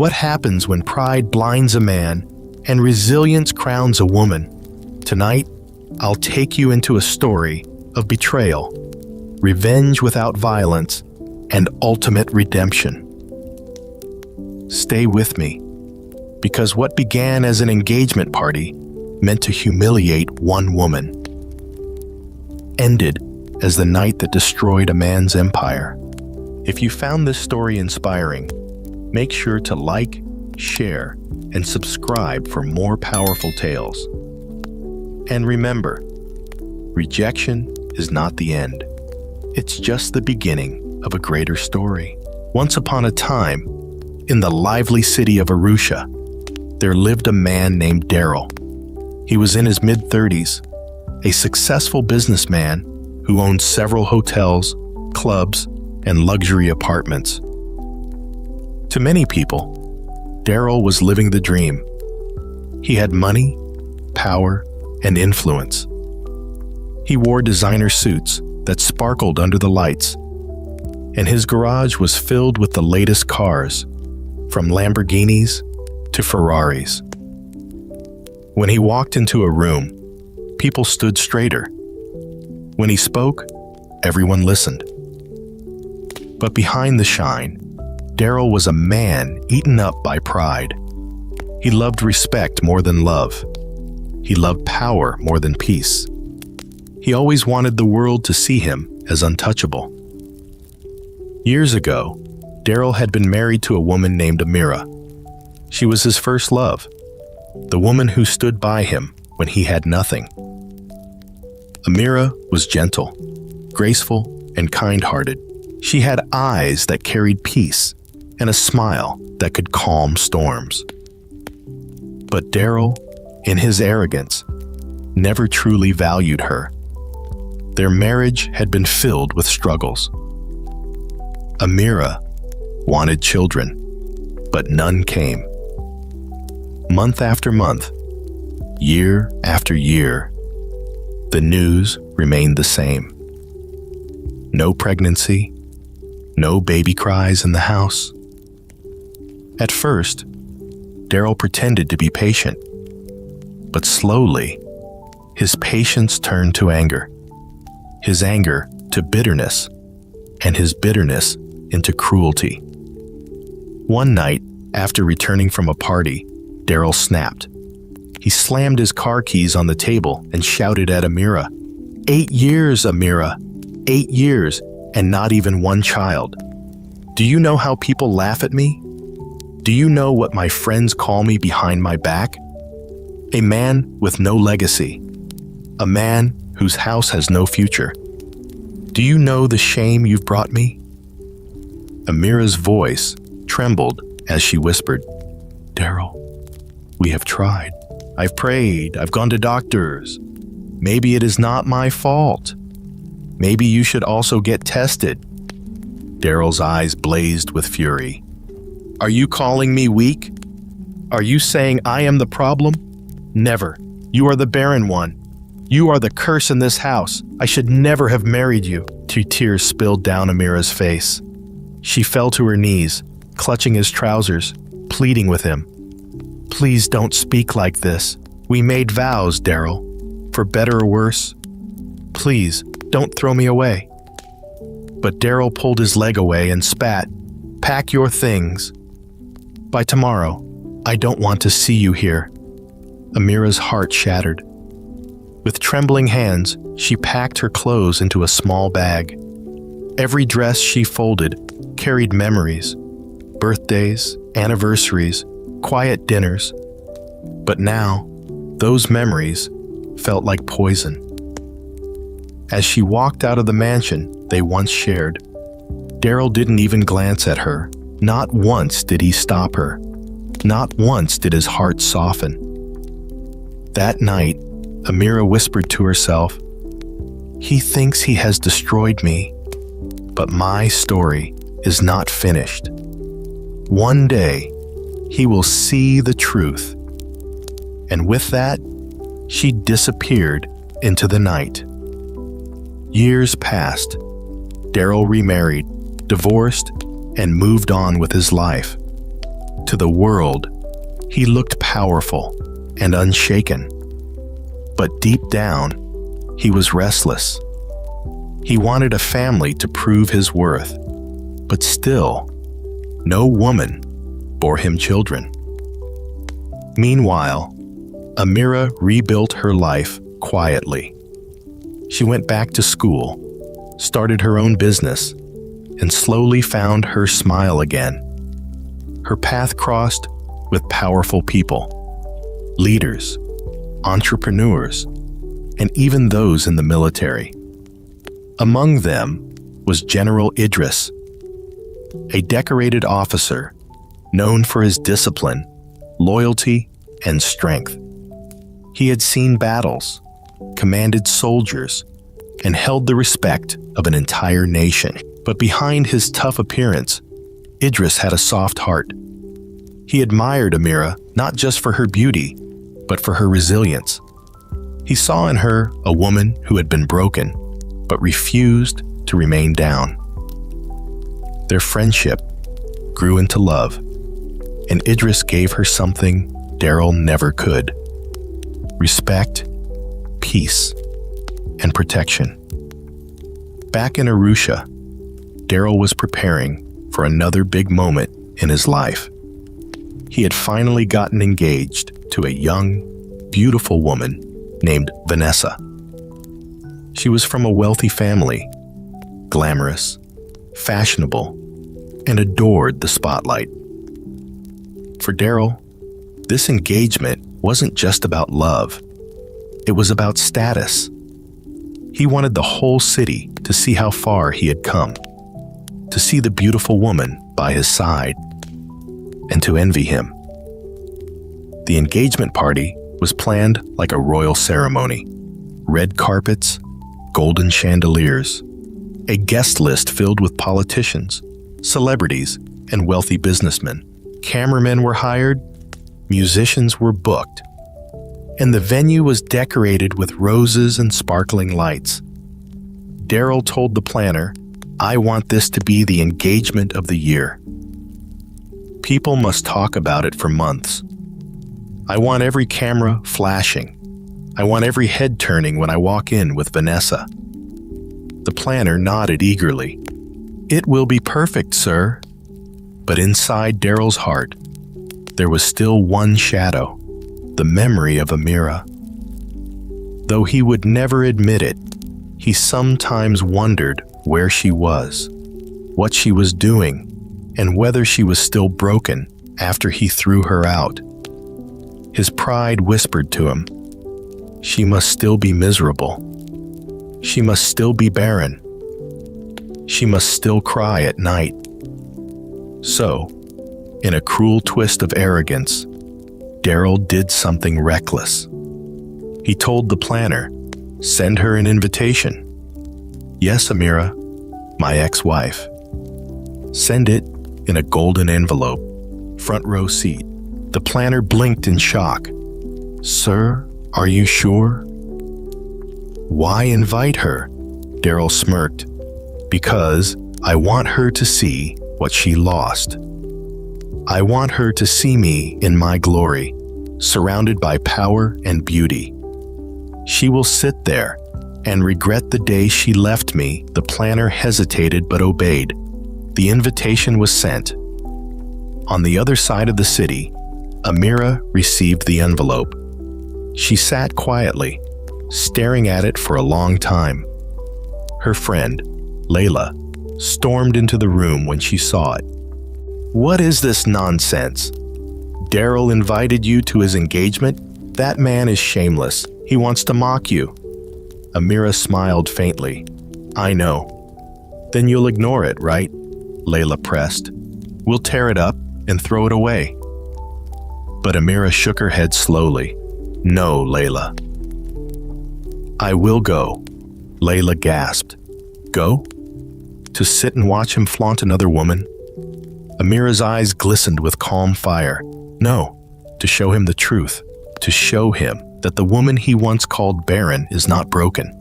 What happens when pride blinds a man and resilience crowns a woman? Tonight, I'll take you into a story of betrayal, revenge without violence, and ultimate redemption. Stay with me, because what began as an engagement party meant to humiliate one woman ended as the night that destroyed a man's empire. If you found this story inspiring, make sure to like, share, and subscribe for more powerful tales. And remember, rejection is not the end. It's just the beginning of a greater story. Once upon a time, in the lively city of Arusha, there lived a man named Daryl. He was in his mid-30s, a successful businessman who owned several hotels, clubs, and luxury apartments. To many people, Daryl was living the dream. He had money, power, and influence. He wore designer suits that sparkled under the lights, and his garage was filled with the latest cars, from Lamborghinis to Ferraris. When he walked into a room, people stood straighter. When he spoke, everyone listened. But behind the shine, Daryl was a man eaten up by pride. He loved respect more than love. He loved power more than peace. He always wanted the world to see him as untouchable. Years ago, Daryl had been married to a woman named Amira. She was his first love, the woman who stood by him when he had nothing. Amira was gentle, graceful, and kind-hearted. She had eyes that carried peace and a smile that could calm storms. But Daryl, in his arrogance, never truly valued her. Their marriage had been filled with struggles. Amira wanted children, but none came. Month after month, year after year, the news remained the same. No pregnancy, no baby cries in the house. At first, Daryl pretended to be patient, but slowly, his patience turned to anger, his anger to bitterness, and his bitterness into cruelty. One night, after returning from a party, Daryl snapped. He slammed his car keys on the table and shouted at Amira, "8 years, Amira! 8 years, and not even one child. Do you know how people laugh at me? Do you know what my friends call me behind my back? A man with no legacy. A man whose house has no future. Do you know the shame you've brought me?" Amira's voice trembled as she whispered, "Daryl, we have tried. I've prayed. I've gone to doctors. Maybe it is not my fault. Maybe you should also get tested." Daryl's eyes blazed with fury. "Are you calling me weak? Are you saying I am the problem? Never. You are the barren one. You are the curse in this house. I should never have married you." Two tears spilled down Amira's face. She fell to her knees, clutching his trousers, pleading with him. "Please don't speak like this. We made vows, Daryl, for better or worse. Please, don't throw me away." But Daryl pulled his leg away and spat, "Pack your things. By tomorrow, I don't want to see you here." Amira's heart shattered. With trembling hands, she packed her clothes into a small bag. Every dress she folded carried memories, birthdays, anniversaries, quiet dinners. But now, those memories felt like poison. As she walked out of the mansion they once shared, Daryl didn't even glance at her. Not once did he stop her. Not once did his heart soften. That night, Amira whispered to herself, "He thinks he has destroyed me, but my story is not finished. One day, he will see the truth." And with that, she disappeared into the night. Years passed. Daryl remarried, divorced, and moved on with his life. To the world, he looked powerful and unshaken. But deep down, he was restless. He wanted a family to prove his worth, but still, no woman bore him children. Meanwhile, Amira rebuilt her life quietly. She went back to school, started her own business, and slowly found her smile again. Her path crossed with powerful people, leaders, entrepreneurs, and even those in the military. Among them was General Idris, a decorated officer known for his discipline, loyalty, and strength. He had seen battles, commanded soldiers, and held the respect of an entire nation. But behind his tough appearance, Idris had a soft heart. He admired Amira not just for her beauty, but for her resilience. He saw in her a woman who had been broken, but refused to remain down. Their friendship grew into love, and Idris gave her something Daryl never could: respect, peace, and protection. Back in Arusha, Daryl was preparing for another big moment in his life. He had finally gotten engaged to a young, beautiful woman named Vanessa. She was from a wealthy family, glamorous, fashionable, and adored the spotlight. For Daryl, this engagement wasn't just about love. It was about status. He wanted the whole city to see how far he had come, to see the beautiful woman by his side, and to envy him. The engagement party was planned like a royal ceremony. Red carpets, golden chandeliers, a guest list filled with politicians, celebrities, and wealthy businessmen. Cameramen were hired, musicians were booked, and the venue was decorated with roses and sparkling lights. Daryl told the planner, "I want this to be the engagement of the year. People must talk about it for months. I want every camera flashing. I want every head turning when I walk in with Vanessa." The planner nodded eagerly. "It will be perfect, sir." But inside Daryl's heart, there was still one shadow, the memory of Amira. Though he would never admit it, he sometimes wondered where she was, what she was doing, and whether she was still broken after he threw her out. His pride whispered to him, she must still be miserable. She must still be barren. She must still cry at night. So, in a cruel twist of arrogance, Daryl did something reckless. He told the planner, "Send her an invitation." "Yes, Amira, my ex-wife." "Send it in a golden envelope, front row seat." The planner blinked in shock. "Sir, are you sure?" "Why invite her?" Daryl smirked. "Because I want her to see what she lost. I want her to see me in my glory, surrounded by power and beauty. She will sit there and regret the day she left me." The planner hesitated but obeyed. The invitation was sent. On the other side of the city, Amira received the envelope. She sat quietly, staring at it for a long time. Her friend, Layla, stormed into the room when she saw it. "What is this nonsense? Daryl invited you to his engagement? That man is shameless. He wants to mock you." Amira smiled faintly. "I know." "Then you'll ignore it, right?" Layla pressed. "We'll tear it up and throw it away." But Amira shook her head slowly. "No, Layla." "I will go," Layla gasped. "Go? To sit and watch him flaunt another woman?" Amira's eyes glistened with calm fire. "No, to show him the truth, to show him that the woman he once called barren is not broken.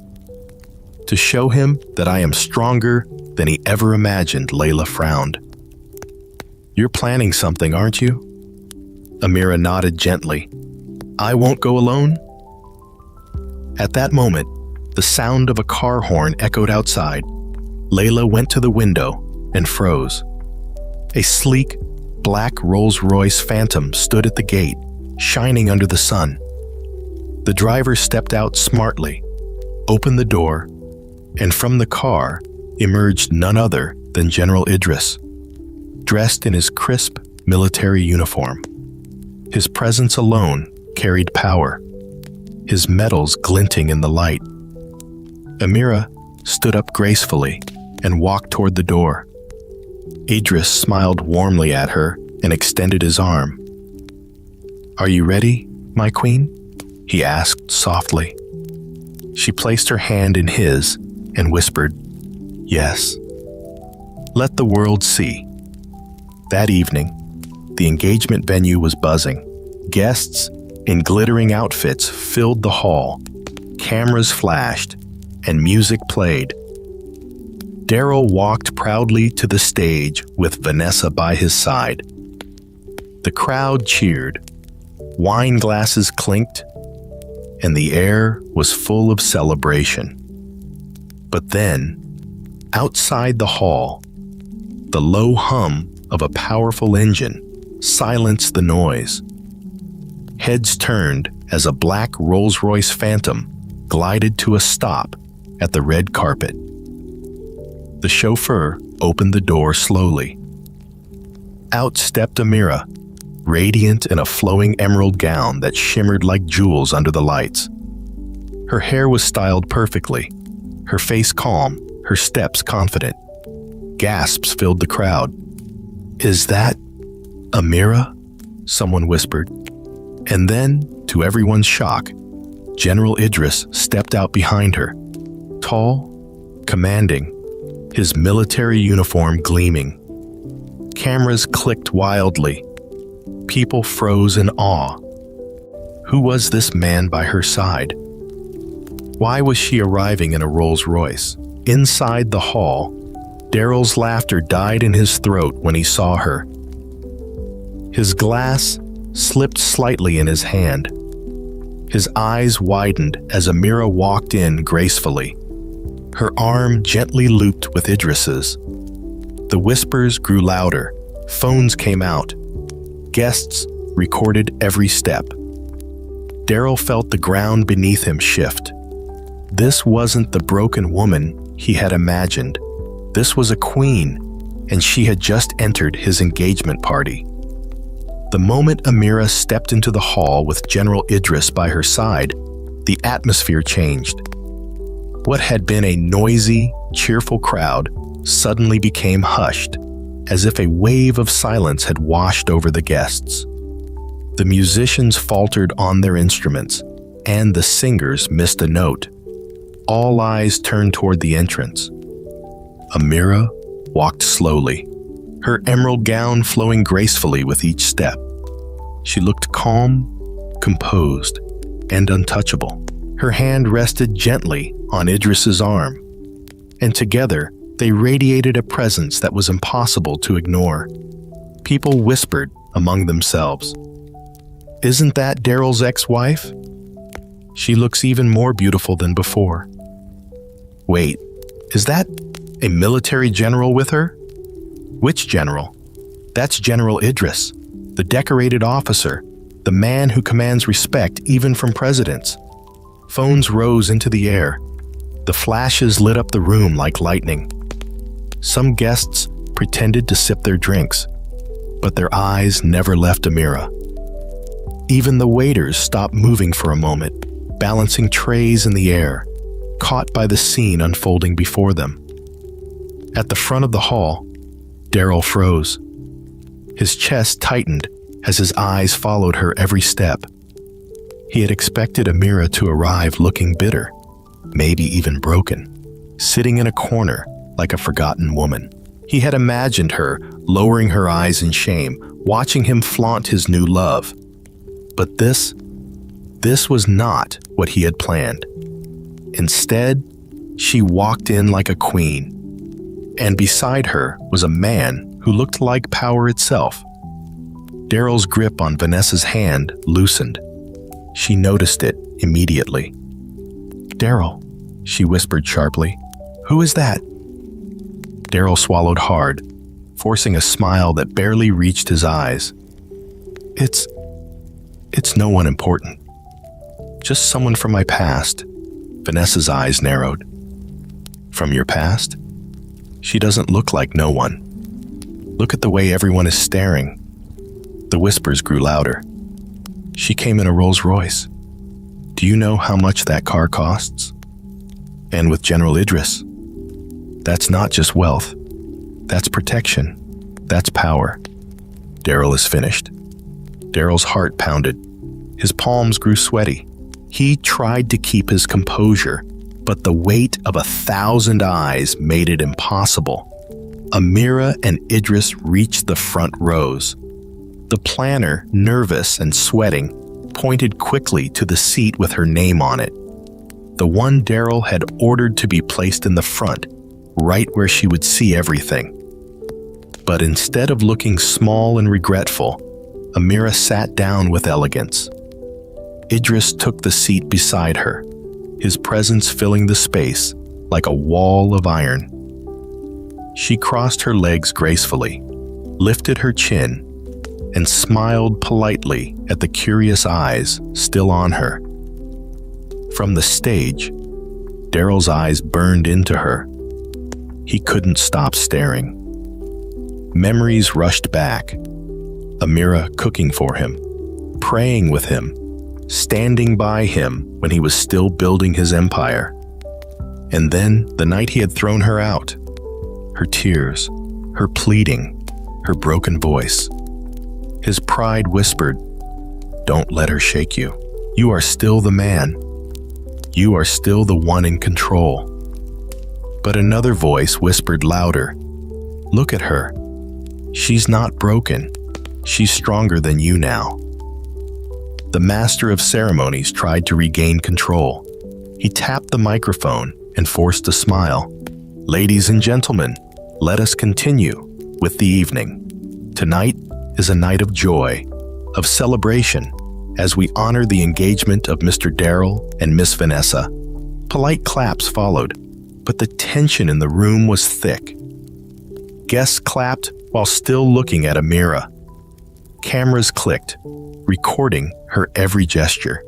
To show him that I am stronger than he ever imagined." Layla frowned. "You're planning something, aren't you?" Amira nodded gently. I won't go alone? At that moment, the sound of a car horn echoed outside. Layla went to the window and froze. A sleek, black Rolls-Royce Phantom stood at the gate, shining under the sun. The driver stepped out smartly, opened the door, and from the car emerged none other than General Idris, dressed in his crisp military uniform. His presence alone carried power, his medals glinting in the light. Amira stood up gracefully and walked toward the door. Idris smiled warmly at her and extended his arm. Are you ready, my queen? He asked softly. She placed her hand in his and whispered, Yes. Let the world see. That evening, the engagement venue was buzzing. Guests in glittering outfits filled the hall. Cameras flashed and music played. Daryl walked proudly to the stage with Vanessa by his side. The crowd cheered, wine glasses clinked, and the air was full of celebration. But then, outside the hall, the low hum of a powerful engine silenced the noise. Heads turned as a black Rolls-Royce Phantom glided to a stop at the red carpet. The chauffeur opened the door slowly. Out stepped Amira, radiant in a flowing emerald gown that shimmered like jewels under the lights. Her hair was styled perfectly, her face calm, her steps confident. Gasps filled the crowd. Is that Amira? Someone whispered. And then, to everyone's shock, General Idris stepped out behind her, tall, commanding, his military uniform gleaming. Cameras clicked wildly. People froze in awe. Who was this man by her side? Why was she arriving in a Rolls-Royce? Inside the hall, Daryl's laughter died in his throat when he saw her. His glass slipped slightly in his hand. His eyes widened as Amira walked in gracefully, her arm gently looped with Idris's. The whispers grew louder, phones came out. Guests recorded every step. Daryl felt the ground beneath him shift. This wasn't the broken woman he had imagined. This was a queen, and she had just entered his engagement party. The moment Amira stepped into the hall with General Idris by her side, the atmosphere changed. What had been a noisy, cheerful crowd suddenly became hushed, as if a wave of silence had washed over the guests. The musicians faltered on their instruments, and the singers missed a note. All eyes turned toward the entrance. Amira walked slowly, her emerald gown flowing gracefully with each step. She looked calm, composed, and untouchable. Her hand rested gently on Idris's arm, and together they radiated a presence that was impossible to ignore. People whispered among themselves, "Isn't that Daryl's ex-wife? She looks even more beautiful than before. Wait, is that a military general with her? Which general? That's General Idris, the decorated officer, the man who commands respect even from presidents." Phones rose into the air. The flashes lit up the room like lightning. Some guests pretended to sip their drinks, but their eyes never left Amira. Even the waiters stopped moving for a moment, balancing trays in the air, caught by the scene unfolding before them. At the front of the hall, Daryl froze. His chest tightened as his eyes followed her every step. He had expected Amira to arrive looking bitter, maybe even broken, sitting in a corner like a forgotten woman. He had imagined her lowering her eyes in shame, watching him flaunt his new love. But this was not what he had planned. Instead, she walked in like a queen, and beside her was a man who looked like power itself. Daryl's grip on Vanessa's hand loosened. She noticed it immediately. "Daryl," she whispered sharply. "Who is that?" Daryl swallowed hard, forcing a smile that barely reached his eyes. It's no one important. Just someone from my past." Vanessa's eyes narrowed. "From your past? She doesn't look like no one. Look at the way everyone is staring." The whispers grew louder. "She came in a Rolls Royce. Do you know how much that car costs? And with General Idris. That's not just wealth. That's protection. That's power." Daryl is finished. Daryl's heart pounded. His palms grew sweaty. He tried to keep his composure, but the weight of 1,000 eyes made it impossible. Amira and Idris reached the front rows. The planner, nervous and sweating, pointed quickly to the seat with her name on it. The one Daryl had ordered to be placed in the front, right where she would see everything. But instead of looking small and regretful, Amira sat down with elegance. Idris took the seat beside her, his presence filling the space like a wall of iron. She crossed her legs gracefully, lifted her chin, and smiled politely at the curious eyes still on her. From the stage, Daryl's eyes burned into her. He couldn't stop staring. Memories rushed back. Amira cooking for him, praying with him, standing by him when he was still building his empire. And then the night he had thrown her out. Her tears, her pleading, her broken voice. His pride whispered, "Don't let her shake you. You are still the man. You are still the one in control." But another voice whispered louder, "Look at her. She's not broken. She's stronger than you now." The master of ceremonies tried to regain control. He tapped the microphone and forced a smile. "Ladies and gentlemen, let us continue with the evening. Tonight is a night of joy, of celebration, as we honor the engagement of Mr. Daryl and Miss Vanessa." Polite claps followed, but the tension in the room was thick. Guests clapped while still looking at Amira. Cameras clicked, recording her every gesture.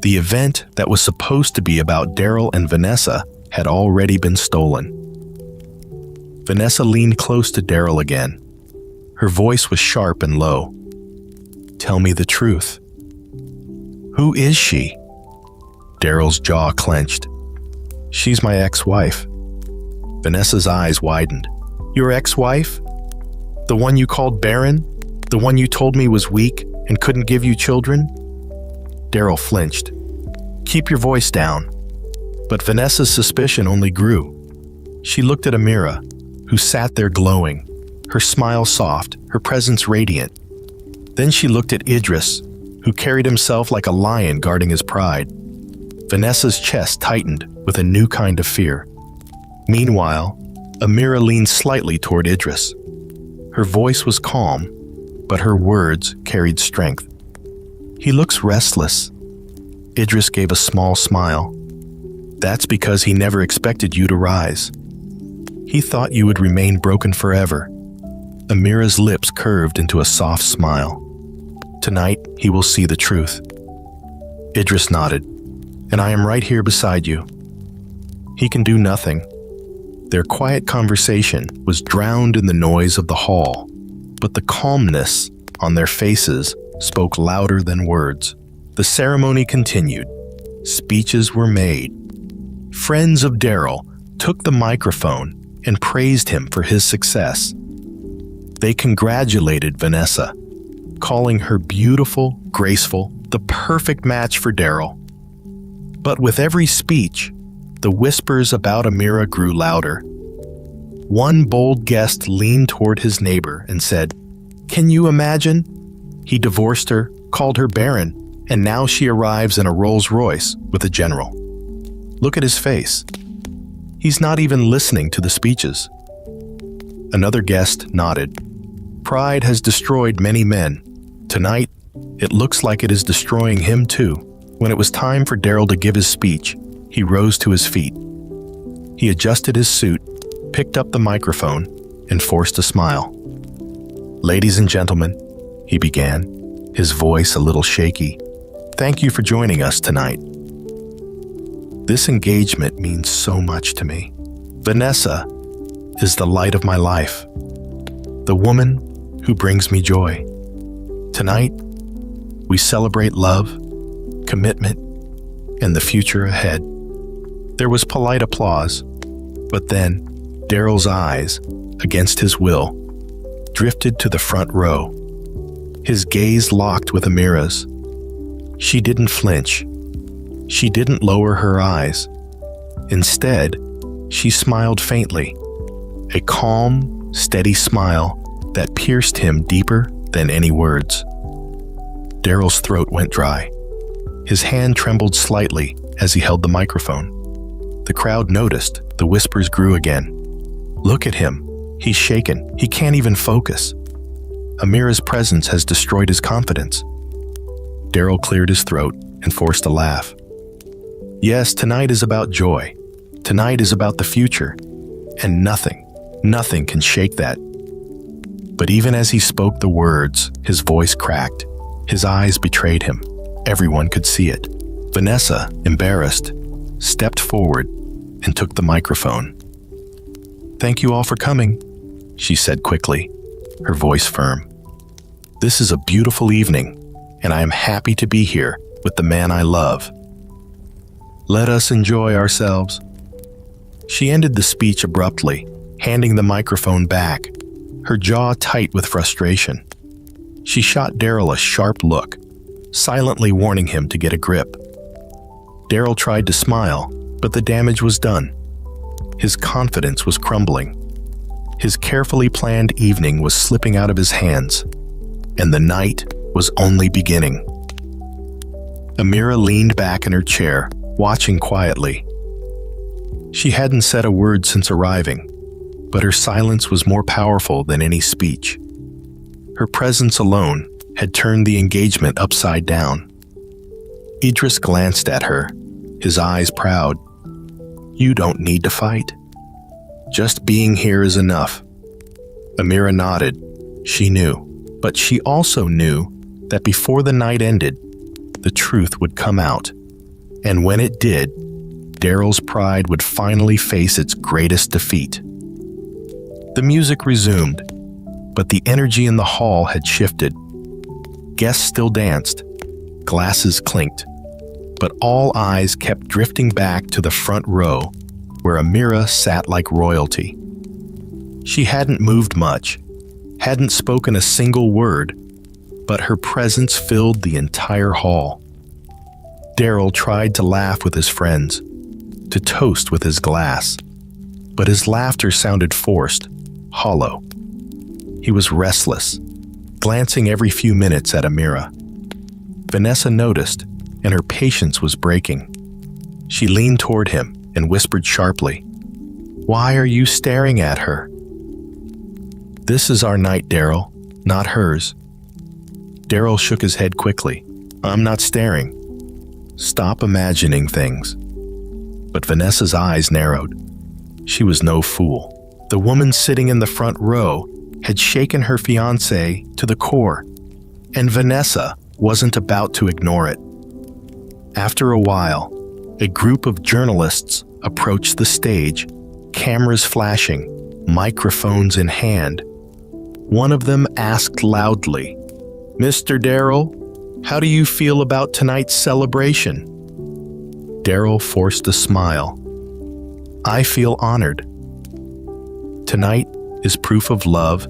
The event that was supposed to be about Daryl and Vanessa had already been stolen. Vanessa leaned close to Daryl again. Her voice was sharp and low. "Tell me the truth. Who is she?" Daryl's jaw clenched. "She's my ex-wife." Vanessa's eyes widened. "Your ex-wife? The one you called barren? The one you told me was weak and couldn't give you children?" Daryl flinched. "Keep your voice down." But Vanessa's suspicion only grew. She looked at Amira, who sat there glowing, her smile soft, her presence radiant. Then she looked at Idris, who carried himself like a lion guarding his pride. Vanessa's chest tightened with a new kind of fear. Meanwhile, Amira leaned slightly toward Idris. Her voice was calm, but her words carried strength. "He looks restless." Idris gave a small smile. "That's because he never expected you to rise. He thought you would remain broken forever." Amira's lips curved into a soft smile. "Tonight, he will see the truth." Idris nodded. "And I am right here beside you." He can do nothing. Their quiet conversation was drowned in the noise of the hall, but the calmness on their faces spoke louder than words. The ceremony continued. Speeches were made. Friends of Daryl took the microphone and praised him for his success. They congratulated Vanessa, calling her beautiful, graceful, the perfect match for Daryl. But with every speech, the whispers about Amira grew louder. One bold guest leaned toward his neighbor and said, "Can you imagine? He divorced her, called her barren, and now she arrives in a Rolls Royce with a general. Look at his face. He's not even listening to the speeches." Another guest nodded. Pride has destroyed many men. Tonight, it looks like it is destroying him too. When it was time for Daryl to give his speech, he rose to his feet. He adjusted his suit, picked up the microphone, and forced a smile. "Ladies and gentlemen," he began, his voice a little shaky, "thank you for joining us tonight. This engagement means so much to me. Vanessa is the light of my life, the woman who brings me joy. Tonight, we celebrate love, commitment, and the future ahead." There was polite applause, but then Daryl's eyes, against his will, drifted to the front row. His gaze locked with Amira's. She didn't flinch. She didn't lower her eyes. Instead, she smiled faintly, a calm, steady smile that pierced him deeper than any words. Daryl's throat went dry. His hand trembled slightly as he held the microphone. The crowd noticed. The whispers grew again. "Look at him. He's shaken. He can't even focus. Amira's presence has destroyed his confidence." Daryl cleared his throat and forced a laugh. "Yes, tonight is about joy. Tonight is about the future. And nothing can shake that." But even as he spoke the words, his voice cracked. His eyes betrayed him. Everyone could see it. Vanessa, embarrassed, stepped forward and took the microphone. "Thank you all for coming," she said quickly, her voice firm. "This is a beautiful evening, and I am happy to be here with the man I love. Let us enjoy ourselves." She ended the speech abruptly, handing the microphone back, her jaw tight with frustration. She shot Daryl a sharp look, silently warning him to get a grip. Daryl tried to smile, but the damage was done. His confidence was crumbling. His carefully planned evening was slipping out of his hands, and the night was only beginning. Amira leaned back in her chair, watching quietly. She hadn't said a word since arriving, but her silence was more powerful than any speech. Her presence alone had turned the engagement upside down. Idris glanced at her, his eyes proud. "You don't need to fight. Just being here is enough." Amira nodded. She knew, but she also knew that before the night ended, the truth would come out. And when it did, Daryl's pride would finally face its greatest defeat. The music resumed, but the energy in the hall had shifted. Guests still danced, glasses clinked, but all eyes kept drifting back to the front row, where Amira sat like royalty. She hadn't moved much, hadn't spoken a single word, but her presence filled the entire hall. Daryl tried to laugh with his friends, to toast with his glass, but his laughter sounded forced, hollow. He was restless, glancing every few minutes at Amira. Vanessa noticed, and her patience was breaking. She leaned toward him and whispered sharply, "Why are you staring at her?" "This is our night, Daryl, not hers." Daryl shook his head quickly. "I'm not staring. Stop imagining things." But Vanessa's eyes narrowed. She was no fool. The woman sitting in the front row had shaken her fiancé to the core, and Vanessa wasn't about to ignore it. After a while, a group of journalists approached the stage, cameras flashing, microphones in hand. One of them asked loudly, "Mr. Daryl, how do you feel about tonight's celebration?" Daryl forced a smile. "I feel honored. Tonight is proof of love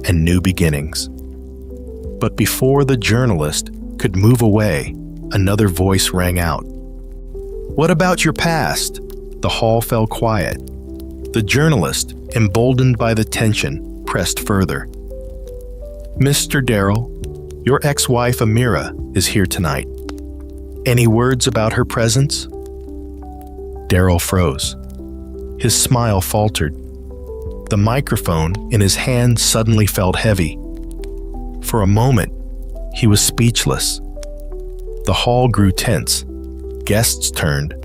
and new beginnings." But before the journalist could move away, another voice rang out. "What about your past?" The hall fell quiet. The journalist, emboldened by the tension, pressed further. "Mr. Daryl, your ex-wife Amira is here tonight. Any words about her presence?" Daryl froze. His smile faltered. The microphone in his hand suddenly felt heavy. For a moment, he was speechless. The hall grew tense. Guests turned,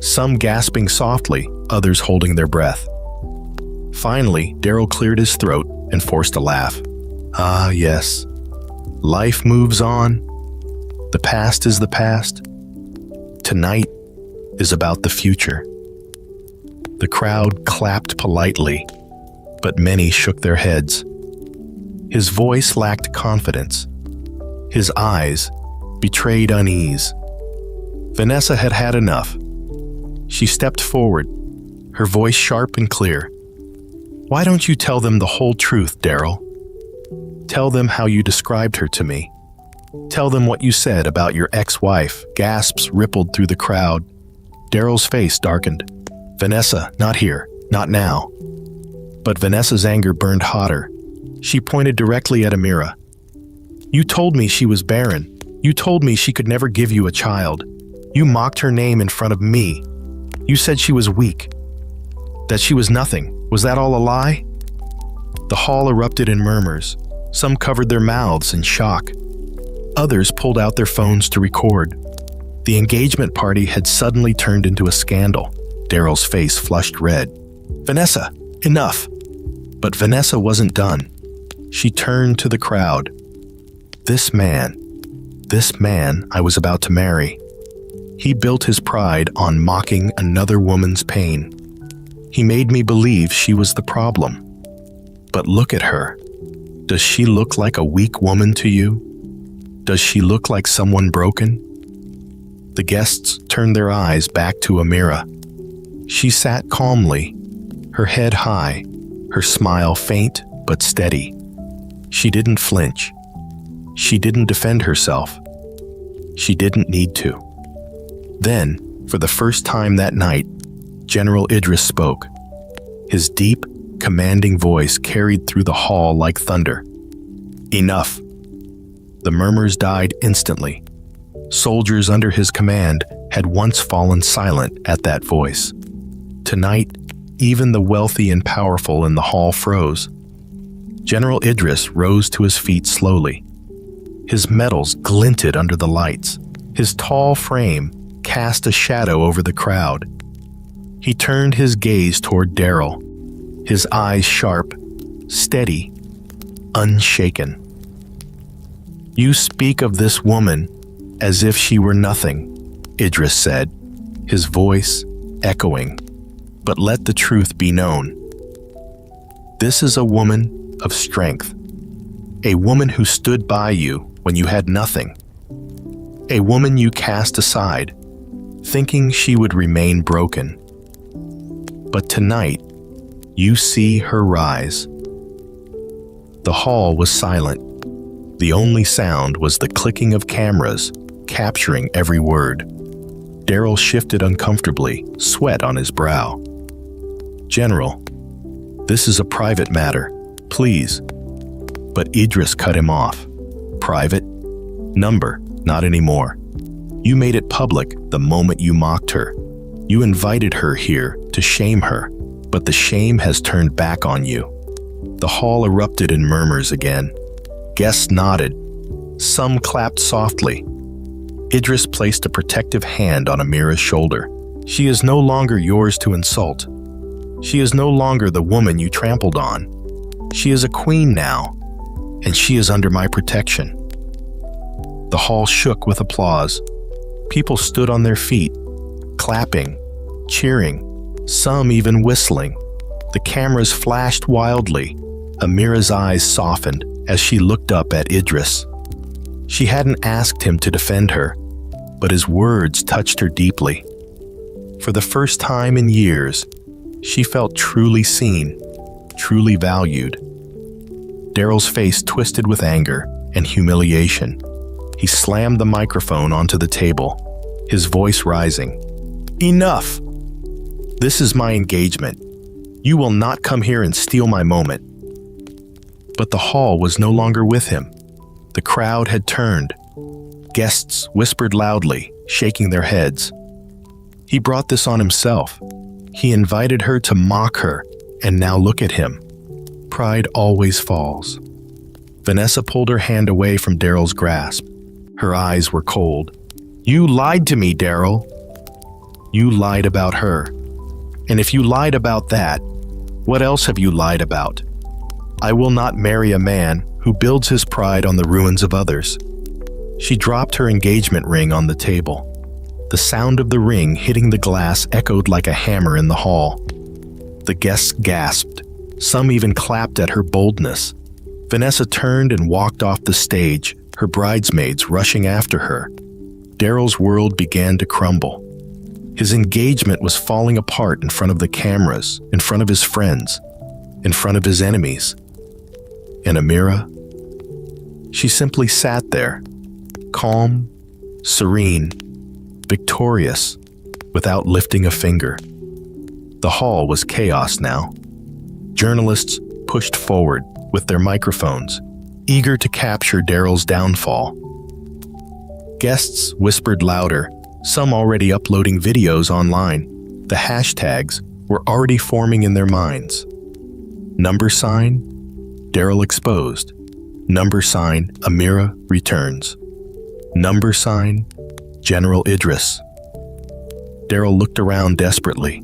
some gasping softly, others holding their breath. Finally, Daryl cleared his throat and forced a laugh. Ah, yes. Life moves on. The past is the past. Tonight is about the future. The crowd clapped politely, but many shook their heads. His voice lacked confidence. His eyes betrayed unease. Vanessa had had enough. She stepped forward, her voice sharp and clear. Why don't you tell them the whole truth, Daryl? Tell them how you described her to me. Tell them what you said about your ex-wife. Gasps rippled through the crowd. Daryl's face darkened. Vanessa, not here, not now. But Vanessa's anger burned hotter. She pointed directly at Amira. You told me she was barren. You told me she could never give you a child. You mocked her name in front of me. You said she was weak, that she was nothing. Was that all a lie? The hall erupted in murmurs. Some covered their mouths in shock. Others pulled out their phones to record. The engagement party had suddenly turned into a scandal. Daryl's face flushed red. Vanessa, enough. But Vanessa wasn't done. She turned to the crowd. This man I was about to marry. He built his pride on mocking another woman's pain. He made me believe she was the problem. But look at her. Does she look like a weak woman to you? Does she look like someone broken? The guests turned their eyes back to Amira. She sat calmly, her head high, her smile faint but steady. She didn't flinch. She didn't defend herself. She didn't need to. Then, for the first time that night, General Idris spoke. His deep, commanding voice carried through the hall like thunder. Enough. The murmurs died instantly. Soldiers under his command had once fallen silent at that voice. Tonight, even the wealthy and powerful in the hall froze. General Idris rose to his feet slowly. His metals glinted under the lights. His tall frame cast a shadow over the crowd. He turned his gaze toward Daryl, his eyes sharp, steady, unshaken. You speak of this woman as if she were nothing, Idris said, his voice echoing. But let the truth be known. This is a woman of strength, a woman who stood by you when you had nothing, a woman you cast aside, thinking she would remain broken. But tonight, you see her rise. The hall was silent. The only sound was the clicking of cameras, capturing every word. Daryl shifted uncomfortably, sweat on his brow. General, this is a private matter, please. But Idris cut him off. Private? Number, not anymore. You made it public the moment you mocked her. You invited her here to shame her, but the shame has turned back on you. The hall erupted in murmurs again. Guests nodded. Some clapped softly. Idris placed a protective hand on Amira's shoulder. She is no longer yours to insult. She is no longer the woman you trampled on. She is a queen now, and she is under my protection. The hall shook with applause. People stood on their feet, clapping, cheering, some even whistling. The cameras flashed wildly. Amira's eyes softened as she looked up at Idris. She hadn't asked him to defend her, but his words touched her deeply. For the first time in years, she felt truly seen, truly valued. Daryl's face twisted with anger and humiliation. He slammed the microphone onto the table, his voice rising. Enough! This is my engagement. You will not come here and steal my moment. But the hall was no longer with him. The crowd had turned. Guests whispered loudly, shaking their heads. He brought this on himself. He invited her to mock her, and now look at him. Pride always falls. Vanessa pulled her hand away from Daryl's grasp. Her eyes were cold. "You lied to me, Daryl. You lied about her. And if you lied about that, what else have you lied about? I will not marry a man who builds his pride on the ruins of others." She dropped her engagement ring on the table. The sound of the ring hitting the glass echoed like a hammer in the hall. The guests gasped. Some even clapped at her boldness. Vanessa turned and walked off the stage, her bridesmaids rushing after her. Daryl's world began to crumble. His engagement was falling apart in front of the cameras, in front of his friends, in front of his enemies. And Amira? She simply sat there, calm, serene, victorious, without lifting a finger. The hall was chaos now. Journalists pushed forward with their microphones, eager to capture Daryl's downfall. Guests whispered louder, some already uploading videos online. The hashtags were already forming in their minds. Number sign, Daryl exposed. Number sign, Amira returns. Number sign, General Idris. Daryl looked around desperately,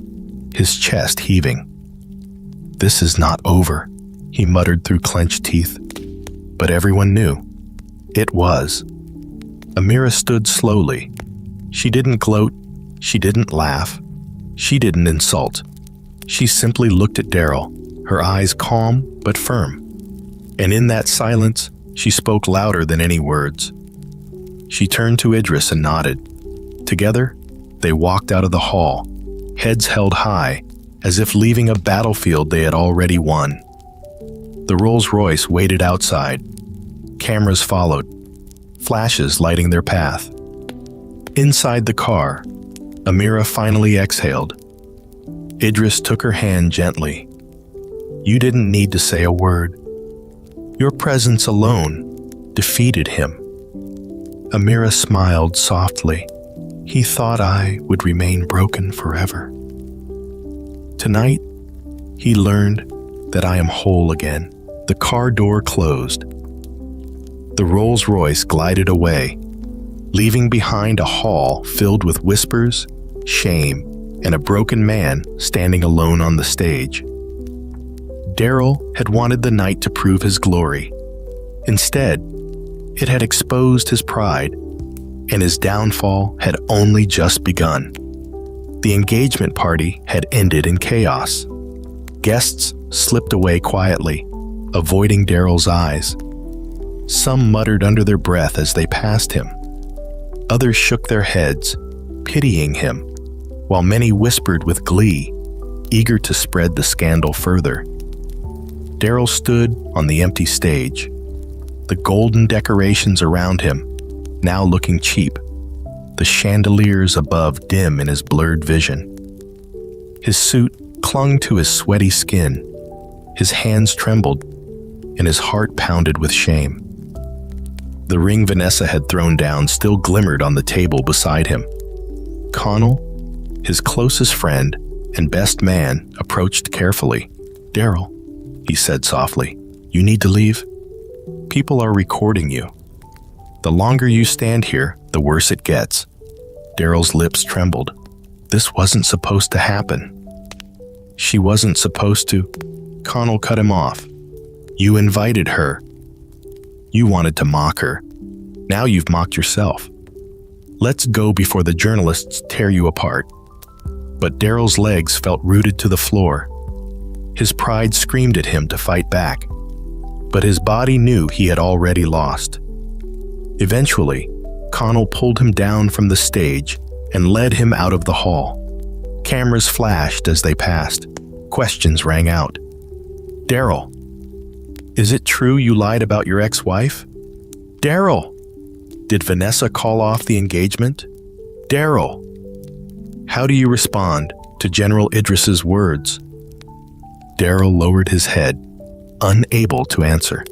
his chest heaving. "This is not over," he muttered through clenched teeth. But everyone knew. It was. Amira stood slowly. She didn't gloat, she didn't laugh, she didn't insult. She simply looked at Daryl, her eyes calm but firm. And in that silence, she spoke louder than any words. She turned to Idris and nodded. Together, they walked out of the hall, heads held high, as if leaving a battlefield they had already won. The Rolls-Royce waited outside. Cameras followed, flashes lighting their path. Inside the car, Amira finally exhaled. Idris took her hand gently. "You didn't need to say a word. Your presence alone defeated him." Amira smiled softly. "He thought I would remain broken forever. Tonight, he learned that I am whole again." The car door closed. The Rolls-Royce glided away, leaving behind a hall filled with whispers, shame, and a broken man standing alone on the stage. Daryl had wanted the night to prove his glory. Instead, it had exposed his pride, and his downfall had only just begun. The engagement party had ended in chaos. Guests slipped away quietly, avoiding Daryl's eyes. Some muttered under their breath as they passed him. Others shook their heads, pitying him, while many whispered with glee, eager to spread the scandal further. Daryl stood on the empty stage, the golden decorations around him now looking cheap, the chandeliers above dim in his blurred vision. His suit clung to his sweaty skin, his hands trembled, and his heart pounded with shame. The ring Vanessa had thrown down still glimmered on the table beside him. Connell, his closest friend and best man, approached carefully. "Daryl," he said softly, "you need to leave. People are recording you. The longer you stand here, the worse it gets." Daryl's lips trembled. This wasn't supposed to happen. She wasn't supposed to. Connell cut him off. "You invited her. You wanted to mock her. Now you've mocked yourself. Let's go before the journalists tear you apart." But Daryl's legs felt rooted to the floor. His pride screamed at him to fight back, but his body knew he had already lost. Eventually, Connell pulled him down from the stage and led him out of the hall. Cameras flashed as they passed. Questions rang out. "Daryl, is it true you lied about your ex-wife? Daryl, did Vanessa call off the engagement? Daryl, how do you respond to General Idris's words?" Daryl lowered his head, unable to answer.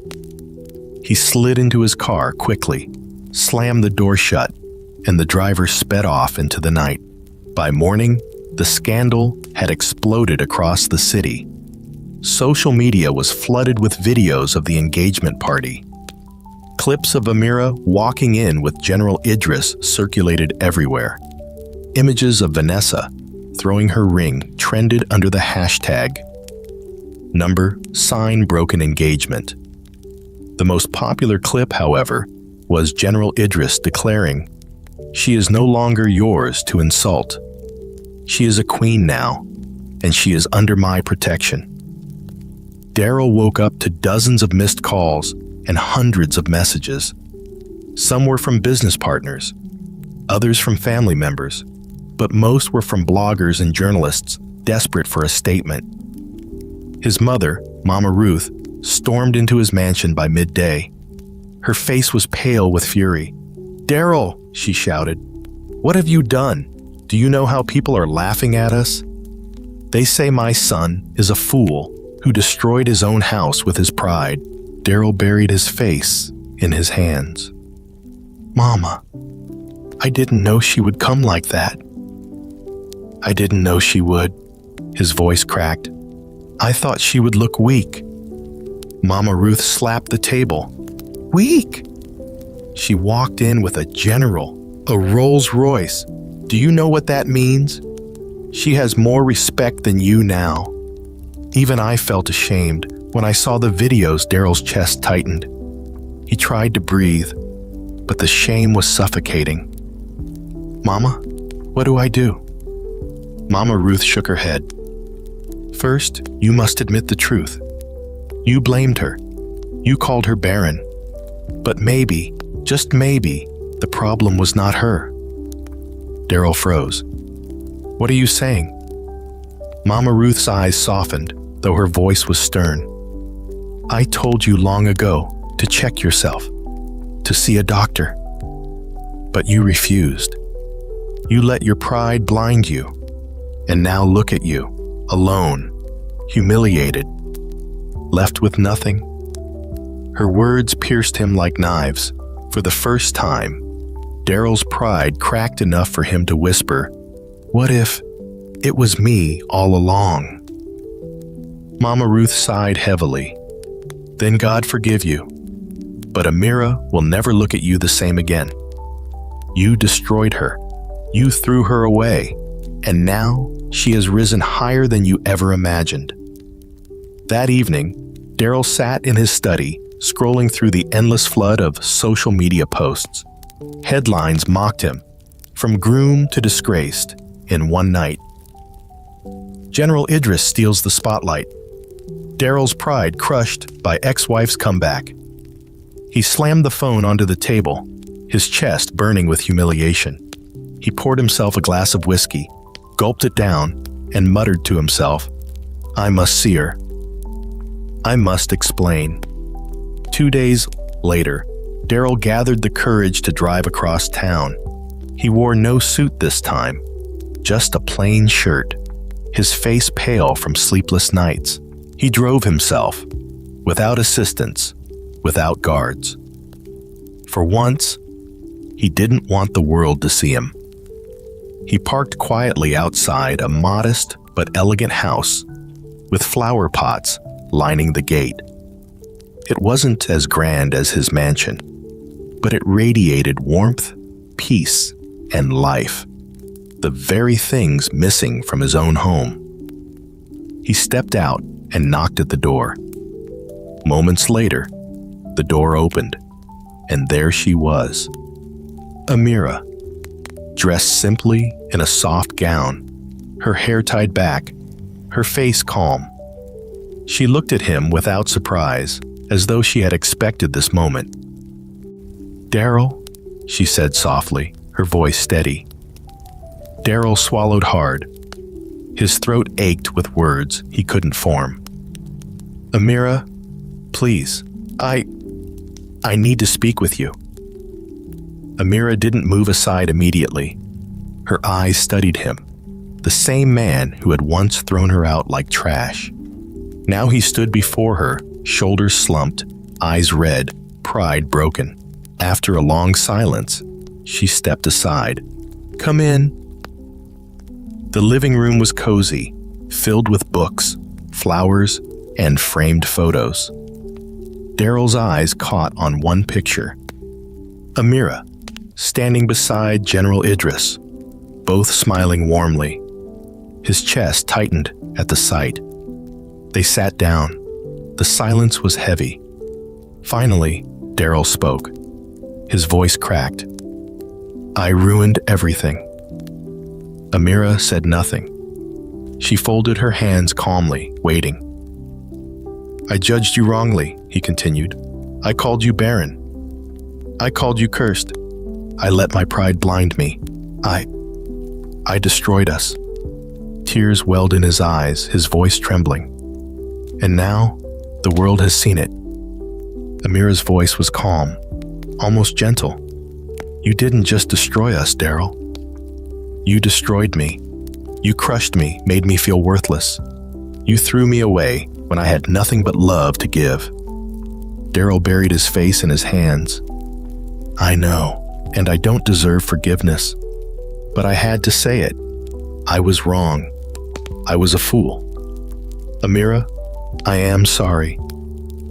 He slid into his car quickly, slammed the door shut, and the driver sped off into the night. By morning, the scandal had exploded across the city. Social media was flooded with videos of the engagement party, Clips of Amira walking in with General Idris circulated everywhere. Images of Vanessa throwing her ring trended under the hashtag number sign broken engagement. The most popular clip, however, was General Idris declaring, "She is no longer yours to insult. She is a queen now, and she is under my protection." Daryl woke up to dozens of missed calls and hundreds of messages. Some were from business partners, others from family members, but most were from bloggers and journalists desperate for a statement. His mother, Mama Ruth, stormed into his mansion by midday. Her face was pale with fury. "Daryl," she shouted, "what have you done? Do you know how people are laughing at us? They say my son is a fool who destroyed his own house with his pride." Daryl buried his face in his hands. "Mama, I didn't know she would come like that. I didn't know she would." His voice cracked. "I thought she would look weak." Mama Ruth slapped the table. "Weak?" She walked in with a General, a Rolls Royce. "Do you know what that means? She has more respect than you now." Even I felt ashamed when I saw the videos. Daryl's chest tightened. He tried to breathe, but the shame was suffocating. "Mama, what do I do?" Mama Ruth shook her head. "First, you must admit the truth. You blamed her. You called her barren. But maybe, just maybe, the problem was not her." Daryl froze. "What are you saying?" Mama Ruth's eyes softened, though her voice was stern. "I told you long ago to check yourself, to see a doctor. But you refused. You let your pride blind you. And now look at you, alone, humiliated, left with nothing." Her words pierced him like knives. For the first time, Daryl's pride cracked enough for him to whisper, "What if it was me all along?" Mama Ruth sighed heavily. "Then God forgive you. But Amira will never look at you the same again. You destroyed her. You threw her away. And now she has risen higher than you ever imagined." That evening, Daryl sat in his study, scrolling through the endless flood of social media posts. Headlines mocked him, from groom to disgraced, in one night. General Idris steals the spotlight. Daryl's pride crushed by ex-wife's comeback. He slammed the phone onto the table, his chest burning with humiliation. He poured himself a glass of whiskey, gulped it down, and muttered to himself, "I must see her. I must explain." 2 days later, Daryl gathered the courage to drive across town. He wore no suit this time, just a plain shirt, his face pale from sleepless nights. He drove himself, without assistance, without guards. For once, he didn't want the world to see him. He parked quietly outside a modest but elegant house with flower pots lining the gate. It wasn't as grand as his mansion, but it radiated warmth, peace, and life, the very things missing from his own home. He stepped out and knocked at the door. Moments later, the door opened, and there she was, Amira, dressed simply in a soft gown, her hair tied back, her face calm. She looked at him without surprise, as though she had expected this moment. "Daryl," she said softly, her voice steady. Daryl swallowed hard. His throat ached with words he couldn't form. "Amira, please, I need to speak with you." Amira didn't move aside immediately. Her eyes studied him, the same man who had once thrown her out like trash. Now he stood before her, shoulders slumped, eyes red, pride broken. After a long silence, she stepped aside. "Come in." The living room was cozy, filled with books, flowers, and framed photos. Daryl's eyes caught on one picture. Amira, standing beside General Idris, both smiling warmly. His chest tightened at the sight. They sat down. The silence was heavy. Finally, Daryl spoke. His voice cracked. "I ruined everything." Amira said nothing. She folded her hands calmly, waiting. "I judged you wrongly," he continued. "I called you barren. I called you cursed. I let my pride blind me. I destroyed us." Tears welled in his eyes, his voice trembling. "And now, the world has seen it." Amira's voice was calm, almost gentle. "You didn't just destroy us, Daryl. You destroyed me. You crushed me, made me feel worthless. You threw me away when I had nothing but love to give." Daryl buried his face in his hands. "I know, and I don't deserve forgiveness. But I had to say it. I was wrong. I was a fool. Amira, I am sorry."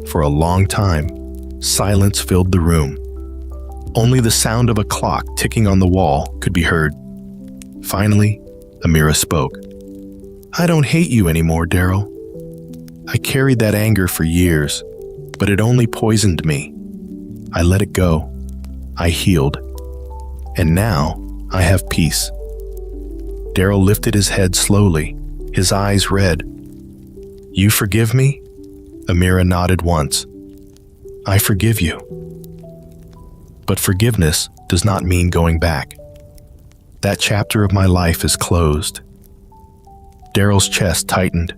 For a long time, silence filled the room. Only the sound of a clock ticking on the wall could be heard. Finally, Amira spoke. "I don't hate you anymore, Daryl. I carried that anger for years, but it only poisoned me. I let it go. I healed. And now I have peace." Daryl lifted his head slowly, his eyes red. "You forgive me?" Amira nodded once. "I forgive you." But forgiveness does not mean going back. That chapter of my life is closed. Daryl's chest tightened.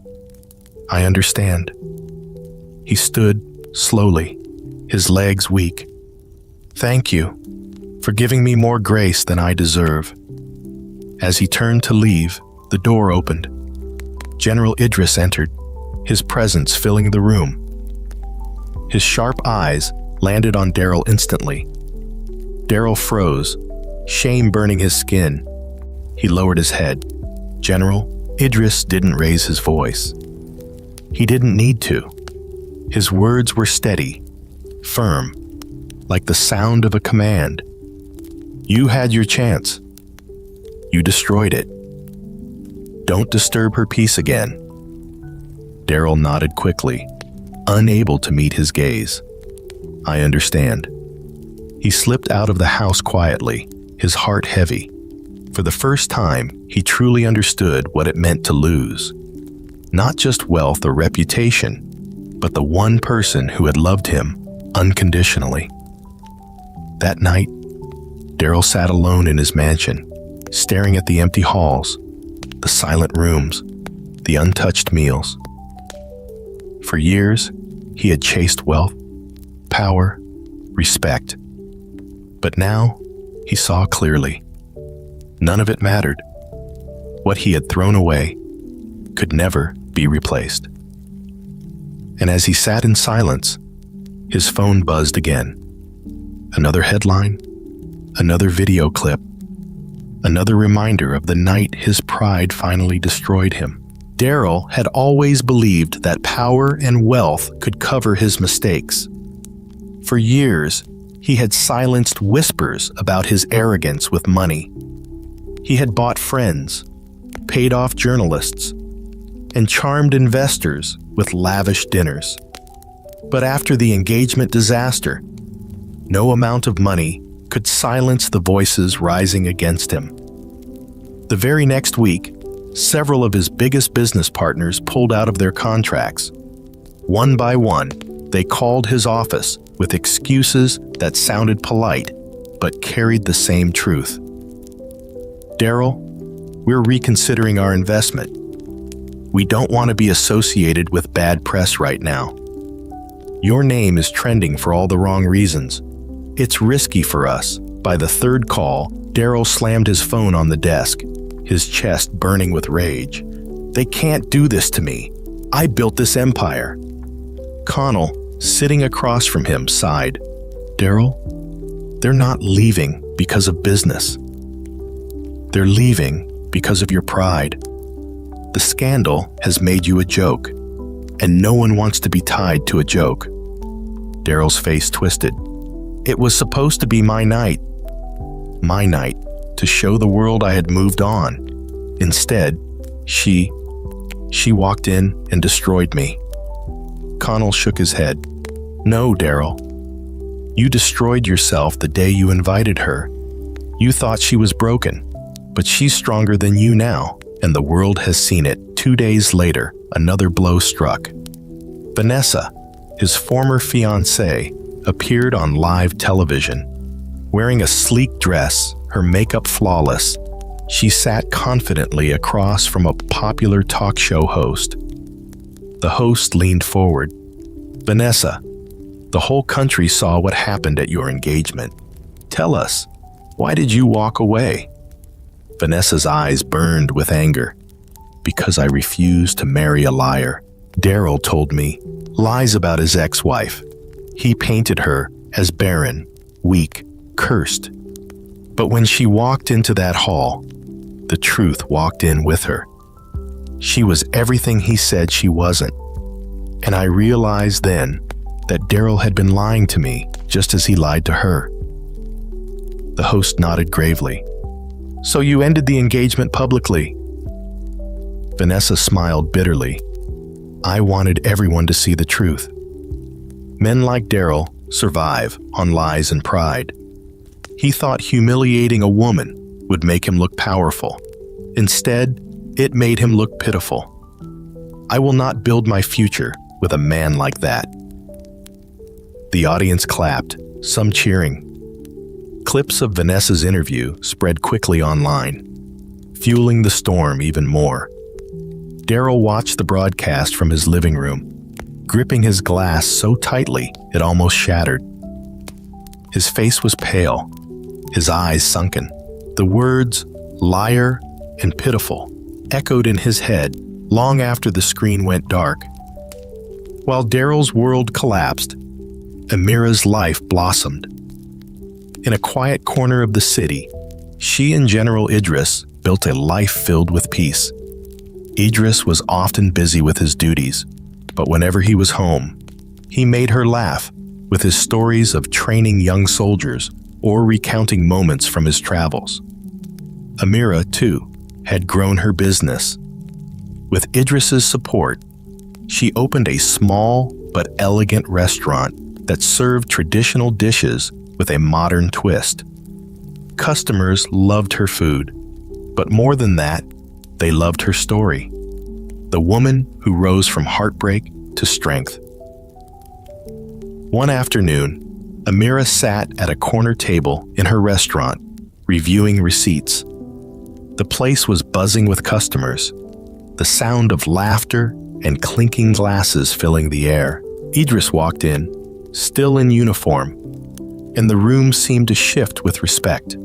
"I understand." He stood slowly, his legs weak. "Thank you for giving me more grace than I deserve." As he turned to leave, the door opened. General Idris entered, his presence filling the room. His sharp eyes landed on Daryl instantly. Daryl froze, shame burning his skin. He lowered his head. General Idris didn't raise his voice. He didn't need to. His words were steady, firm, like the sound of a command. "You had your chance. You destroyed it. Don't disturb her peace again." Daryl nodded quickly, unable to meet his gaze. "I understand." He slipped out of the house quietly, his heart heavy. For the first time, he truly understood what it meant to lose. Not just wealth or reputation, but the one person who had loved him unconditionally. That night, Daryl sat alone in his mansion, staring at the empty halls, the silent rooms, the untouched meals. For years, he had chased wealth, power, respect. But now, he saw clearly. None of it mattered. What he had thrown away could never be replaced. And as he sat in silence, his phone buzzed again. Another headline, another video clip, another reminder of the night his pride finally destroyed him. Daryl had always believed that power and wealth could cover his mistakes. For years, he had silenced whispers about his arrogance with money. He had bought friends, paid off journalists, and charmed investors with lavish dinners. But after the engagement disaster, no amount of money could silence the voices rising against him. The very next week, several of his biggest business partners pulled out of their contracts. One by one, they called his office with excuses that sounded polite but carried the same truth. "Daryl, we're reconsidering our investment. We don't want to be associated with bad press right now. Your name is trending for all the wrong reasons. It's risky for us." By the third call, Daryl slammed his phone on the desk, his chest burning with rage. "They can't do this to me. I built this empire." Connell, sitting across from him, sighed. "Daryl, they're not leaving because of business. They're leaving because of your pride. The scandal has made you a joke, and no one wants to be tied to a joke." Daryl's face twisted. It was supposed to be my night. My night to show the world I had moved on. Instead, she walked in and destroyed me. Connell shook his head. No, Daryl. You destroyed yourself the day you invited her. You thought she was broken, but she's stronger than you now, and the world has seen it. 2 days later, another blow struck. Vanessa, his former fiancée, appeared on live television. Wearing a sleek dress, her makeup flawless, she sat confidently across from a popular talk show host. The host leaned forward. Vanessa, the whole country saw what happened at your engagement. Tell us, why did you walk away? Vanessa's eyes burned with anger. Because I refused to marry a liar. Daryl told me lies about his ex-wife. He painted her as barren, weak, cursed. But when she walked into that hall, the truth walked in with her. She was everything he said she wasn't. And I realized then that Daryl had been lying to me just as he lied to her. The host nodded gravely. So you ended the engagement publicly? Vanessa smiled bitterly. I wanted everyone to see the truth. Men like Daryl survive on lies and pride. He thought humiliating a woman would make him look powerful. Instead, it made him look pitiful. I will not build my future with a man like that. The audience clapped, some cheering. Clips of Vanessa's interview spread quickly online, fueling the storm even more. Daryl watched the broadcast from his living room, gripping his glass so tightly it almost shattered. His face was pale, his eyes sunken. The words, liar and pitiful, echoed in his head long after the screen went dark. While Daryl's world collapsed, Amira's life blossomed. In a quiet corner of the city, she and General Idris built a life filled with peace. Idris was often busy with his duties, but whenever he was home, he made her laugh with his stories of training young soldiers or recounting moments from his travels. Amira, too, had grown her business. With Idris's support, she opened a small but elegant restaurant that served traditional dishes with a modern twist. Customers loved her food, but more than that, they loved her story. The woman who rose from heartbreak to strength. One afternoon, Amira sat at a corner table in her restaurant, reviewing receipts. The place was buzzing with customers, the sound of laughter and clinking glasses filling the air. Idris walked in, still in uniform, and the room seemed to shift with respect.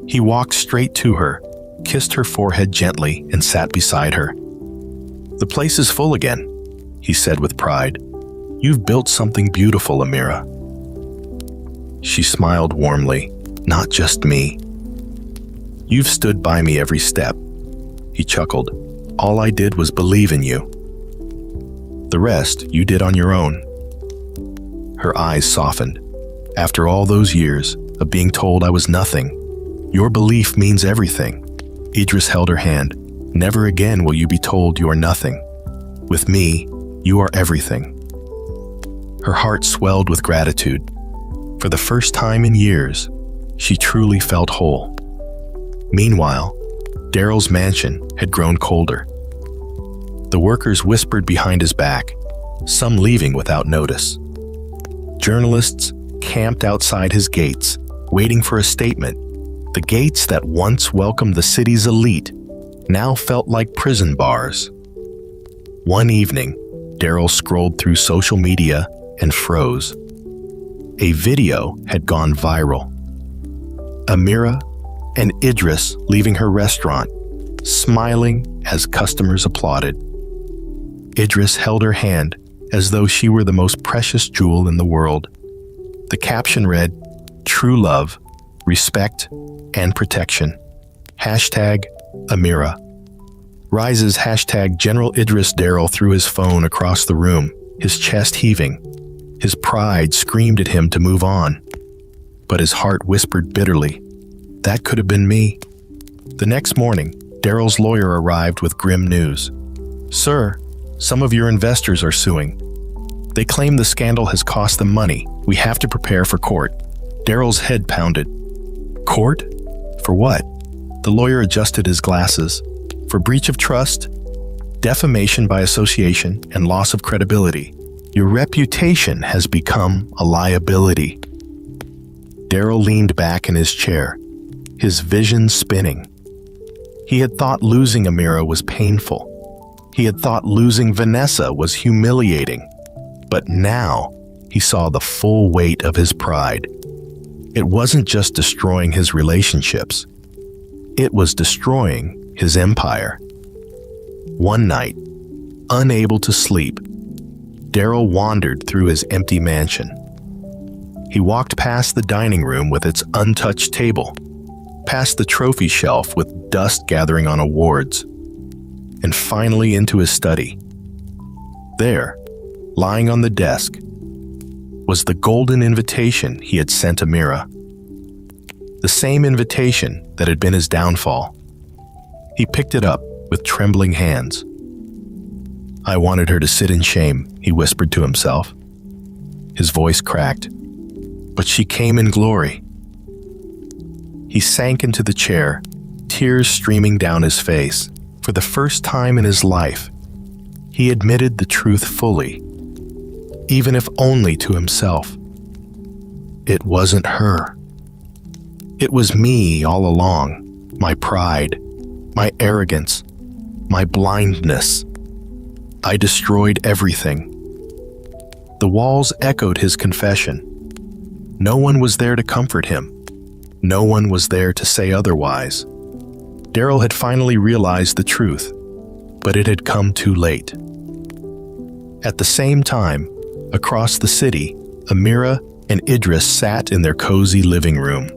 He walked straight to her, kissed her forehead gently, and sat beside her. The place is full again, he said with pride. You've built something beautiful, Amira. She smiled warmly. Not just me. You've stood by me every step. He chuckled. All I did was believe in you. The rest you did on your own. Her eyes softened. After all those years of being told I was nothing, your belief means everything. Idris held her hand. Never again will you be told you are nothing. With me, you are everything. Her heart swelled with gratitude. For the first time in years, she truly felt whole. Meanwhile, Daryl's mansion had grown colder. The workers whispered behind his back, some leaving without notice. Journalists camped outside his gates, waiting for a statement. The gates that once welcomed the city's elite now felt like prison bars. One evening, Daryl scrolled through social media and froze. A video had gone viral. Amira and Idris leaving her restaurant, smiling as customers applauded. Idris held her hand as though she were the most precious jewel in the world. The caption read, "True love, respect, and protection. Hashtag Amira." Rise's hashtag General Idris. Daryl threw his phone across the room, his chest heaving. His pride screamed at him to move on, but his heart whispered bitterly, "That could have been me." The next morning, Daryl's lawyer arrived with grim news. "Sir, some of your investors are suing. They claim the scandal has cost them money. We have to prepare for court." Daryl's head pounded. Court? For what? The lawyer adjusted his glasses. For breach of trust, defamation by association, and loss of credibility. Your reputation has become a liability. Daryl leaned back in his chair, his vision spinning. He had thought losing Amira was painful. He had thought losing Vanessa was humiliating. But now he saw the full weight of his pride. It wasn't just destroying his relationships. It was destroying his empire. One night, unable to sleep, Daryl wandered through his empty mansion. He walked past the dining room with its untouched table, past the trophy shelf with dust gathering on awards, and finally into his study. There, lying on the desk, was the golden invitation he had sent Amira. The same invitation that had been his downfall. He picked it up with trembling hands. "I wanted her to sit in shame," he whispered to himself. His voice cracked. "But she came in glory." He sank into the chair, tears streaming down his face. For the first time in his life, he admitted the truth fully, even if only to himself. It wasn't her. It was me all along, my pride, my arrogance, my blindness. I destroyed everything. The walls echoed his confession. No one was there to comfort him. No one was there to say otherwise. Daryl had finally realized the truth, but it had come too late. At the same time, across the city, Amira and Idris sat in their cozy living room.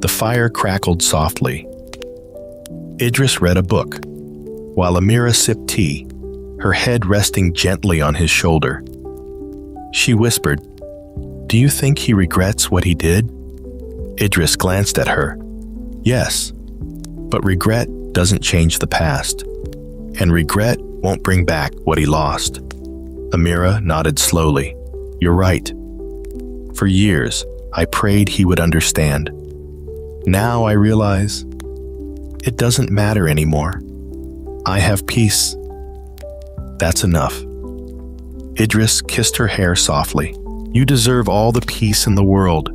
The fire crackled softly. Idris read a book, while Amira sipped tea, her head resting gently on his shoulder. She whispered, "Do you think he regrets what he did?" Idris glanced at her. "Yes, but regret doesn't change the past, and regret won't bring back what he lost." Amira nodded slowly. "You're right. For years, I prayed he would understand. Now I realize it doesn't matter anymore. I have peace. That's enough." Idris kissed her hair softly. "You deserve all the peace in the world,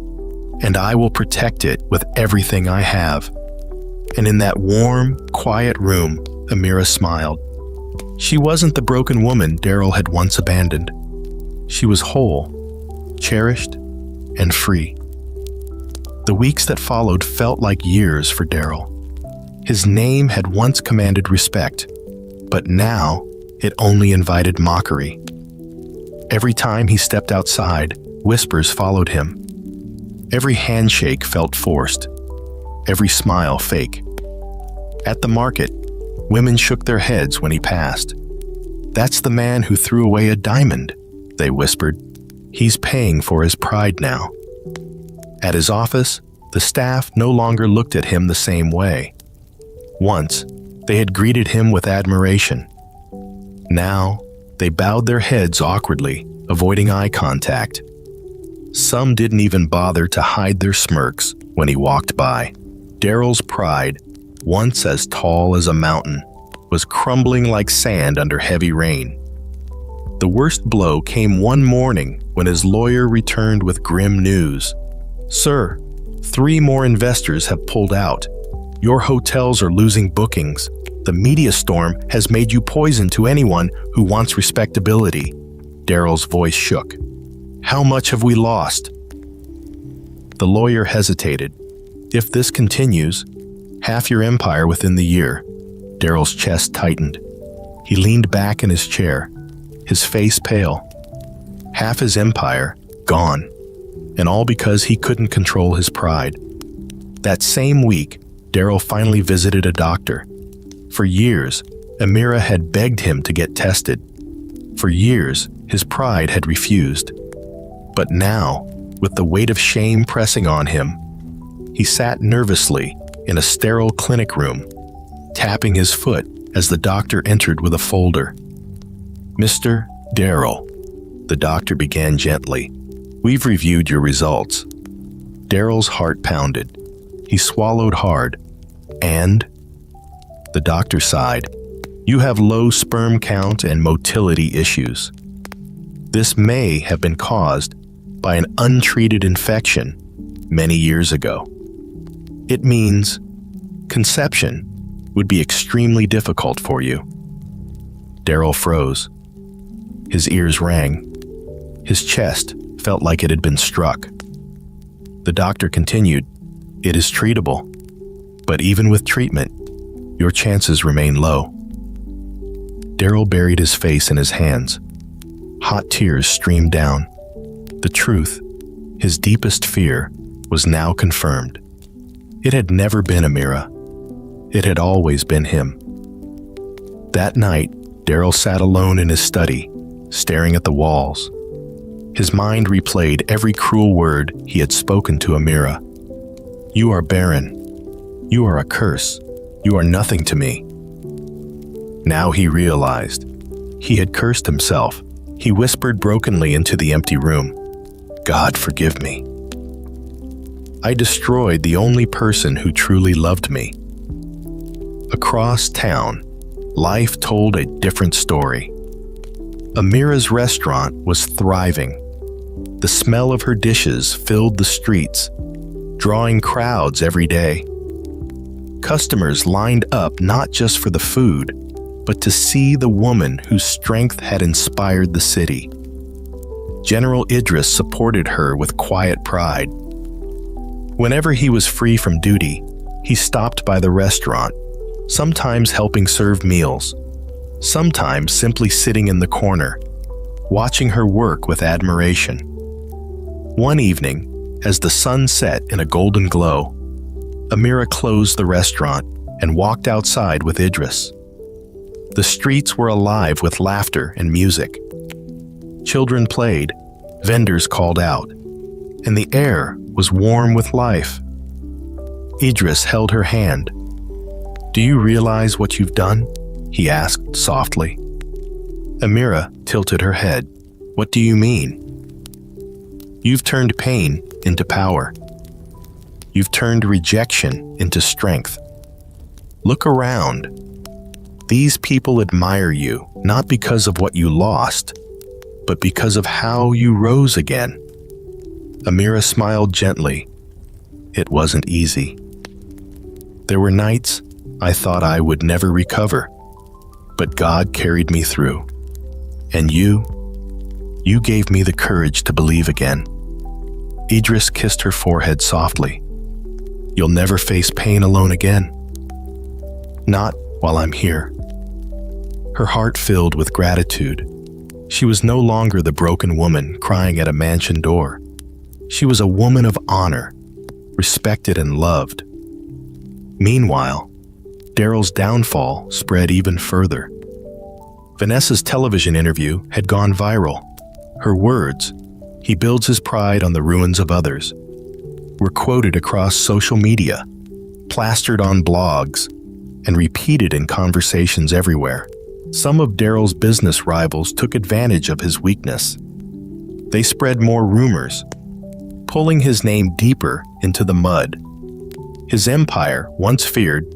and I will protect it with everything I have." And in that warm, quiet room, Amira smiled. She wasn't the broken woman Daryl had once abandoned. She was whole, cherished, and free. The weeks that followed felt like years for Daryl. His name had once commanded respect, but now it only invited mockery. Every time he stepped outside, whispers followed him. Every handshake felt forced, every smile fake. At the market, women shook their heads when he passed. "That's the man who threw away a diamond," they whispered. "He's paying for his pride now." At his office, the staff no longer looked at him the same way. Once, they had greeted him with admiration. Now, they bowed their heads awkwardly, avoiding eye contact. Some didn't even bother to hide their smirks when he walked by. Daryl's pride, once as tall as a mountain, was crumbling like sand under heavy rain. The worst blow came one morning when his lawyer returned with grim news. "Sir, 3 more investors have pulled out. Your hotels are losing bookings. The media storm has made you poison to anyone who wants respectability." Daryl's voice shook. "How much have we lost?" The lawyer hesitated. "If this continues, half your empire within the year." Daryl's chest tightened. He leaned back in his chair, his face pale. Half his empire gone, and all because he couldn't control his pride. That same week, Daryl finally visited a doctor. For years, Amira had begged him to get tested. For years, his pride had refused. But now, with the weight of shame pressing on him, he sat nervously in a sterile clinic room, tapping his foot as the doctor entered with a folder. "Mr. Darrell," the doctor began gently, "we've reviewed your results." Darrell's heart pounded. He swallowed hard. "And?" The doctor sighed. "You have low sperm count and motility issues. This may have been caused by an untreated infection many years ago. It means conception would be extremely difficult for you." Darrell froze. His ears rang. His chest felt like it had been struck. The doctor continued, "It is treatable, but even with treatment, your chances remain low." Darrell buried his face in his hands. Hot tears streamed down. The truth, his deepest fear, was now confirmed. It had never been Amira. It had always been him. That night, Darrell sat alone in his study, staring at the walls. His mind replayed every cruel word he had spoken to Amira. "You are barren. You are a curse. You are nothing to me." Now he realized. He had cursed himself. He whispered brokenly into the empty room, "God, forgive me. I destroyed the only person who truly loved me." Across town, life told a different story. Amira's restaurant was thriving. The smell of her dishes filled the streets, drawing crowds every day. Customers lined up not just for the food, but to see the woman whose strength had inspired the city. General Idris supported her with quiet pride. Whenever he was free from duty, he stopped by the restaurant, sometimes helping serve meals, sometimes simply sitting in the corner, watching her work with admiration. One evening, as the sun set in a golden glow, Amira closed the restaurant and walked outside with Idris. The streets were alive with laughter and music. Children played, vendors called out, and the air was warm with life. Idris held her hand. "Do you realize what you've done?" he asked softly. Amira tilted her head. "What do you mean?" "You've turned pain into power. You've turned rejection into strength. Look around. These people admire you, not because of what you lost, but because of how you rose again." Amira smiled gently. It wasn't easy. "There were nights I thought I would never recover, but God carried me through. And you gave me the courage to believe again." Idris kissed her forehead softly. "You'll never face pain alone again. Not while I'm here." Her heart filled with gratitude. She was no longer the broken woman crying at a mansion door. She was a woman of honor, respected and loved. Meanwhile, Darrell's downfall spread even further. Vanessa's television interview had gone viral. Her words, "He builds his pride on the ruins of others," were quoted across social media, plastered on blogs, and repeated in conversations everywhere. Some of Darrell's business rivals took advantage of his weakness. They spread more rumors, pulling his name deeper into the mud. His empire, once feared,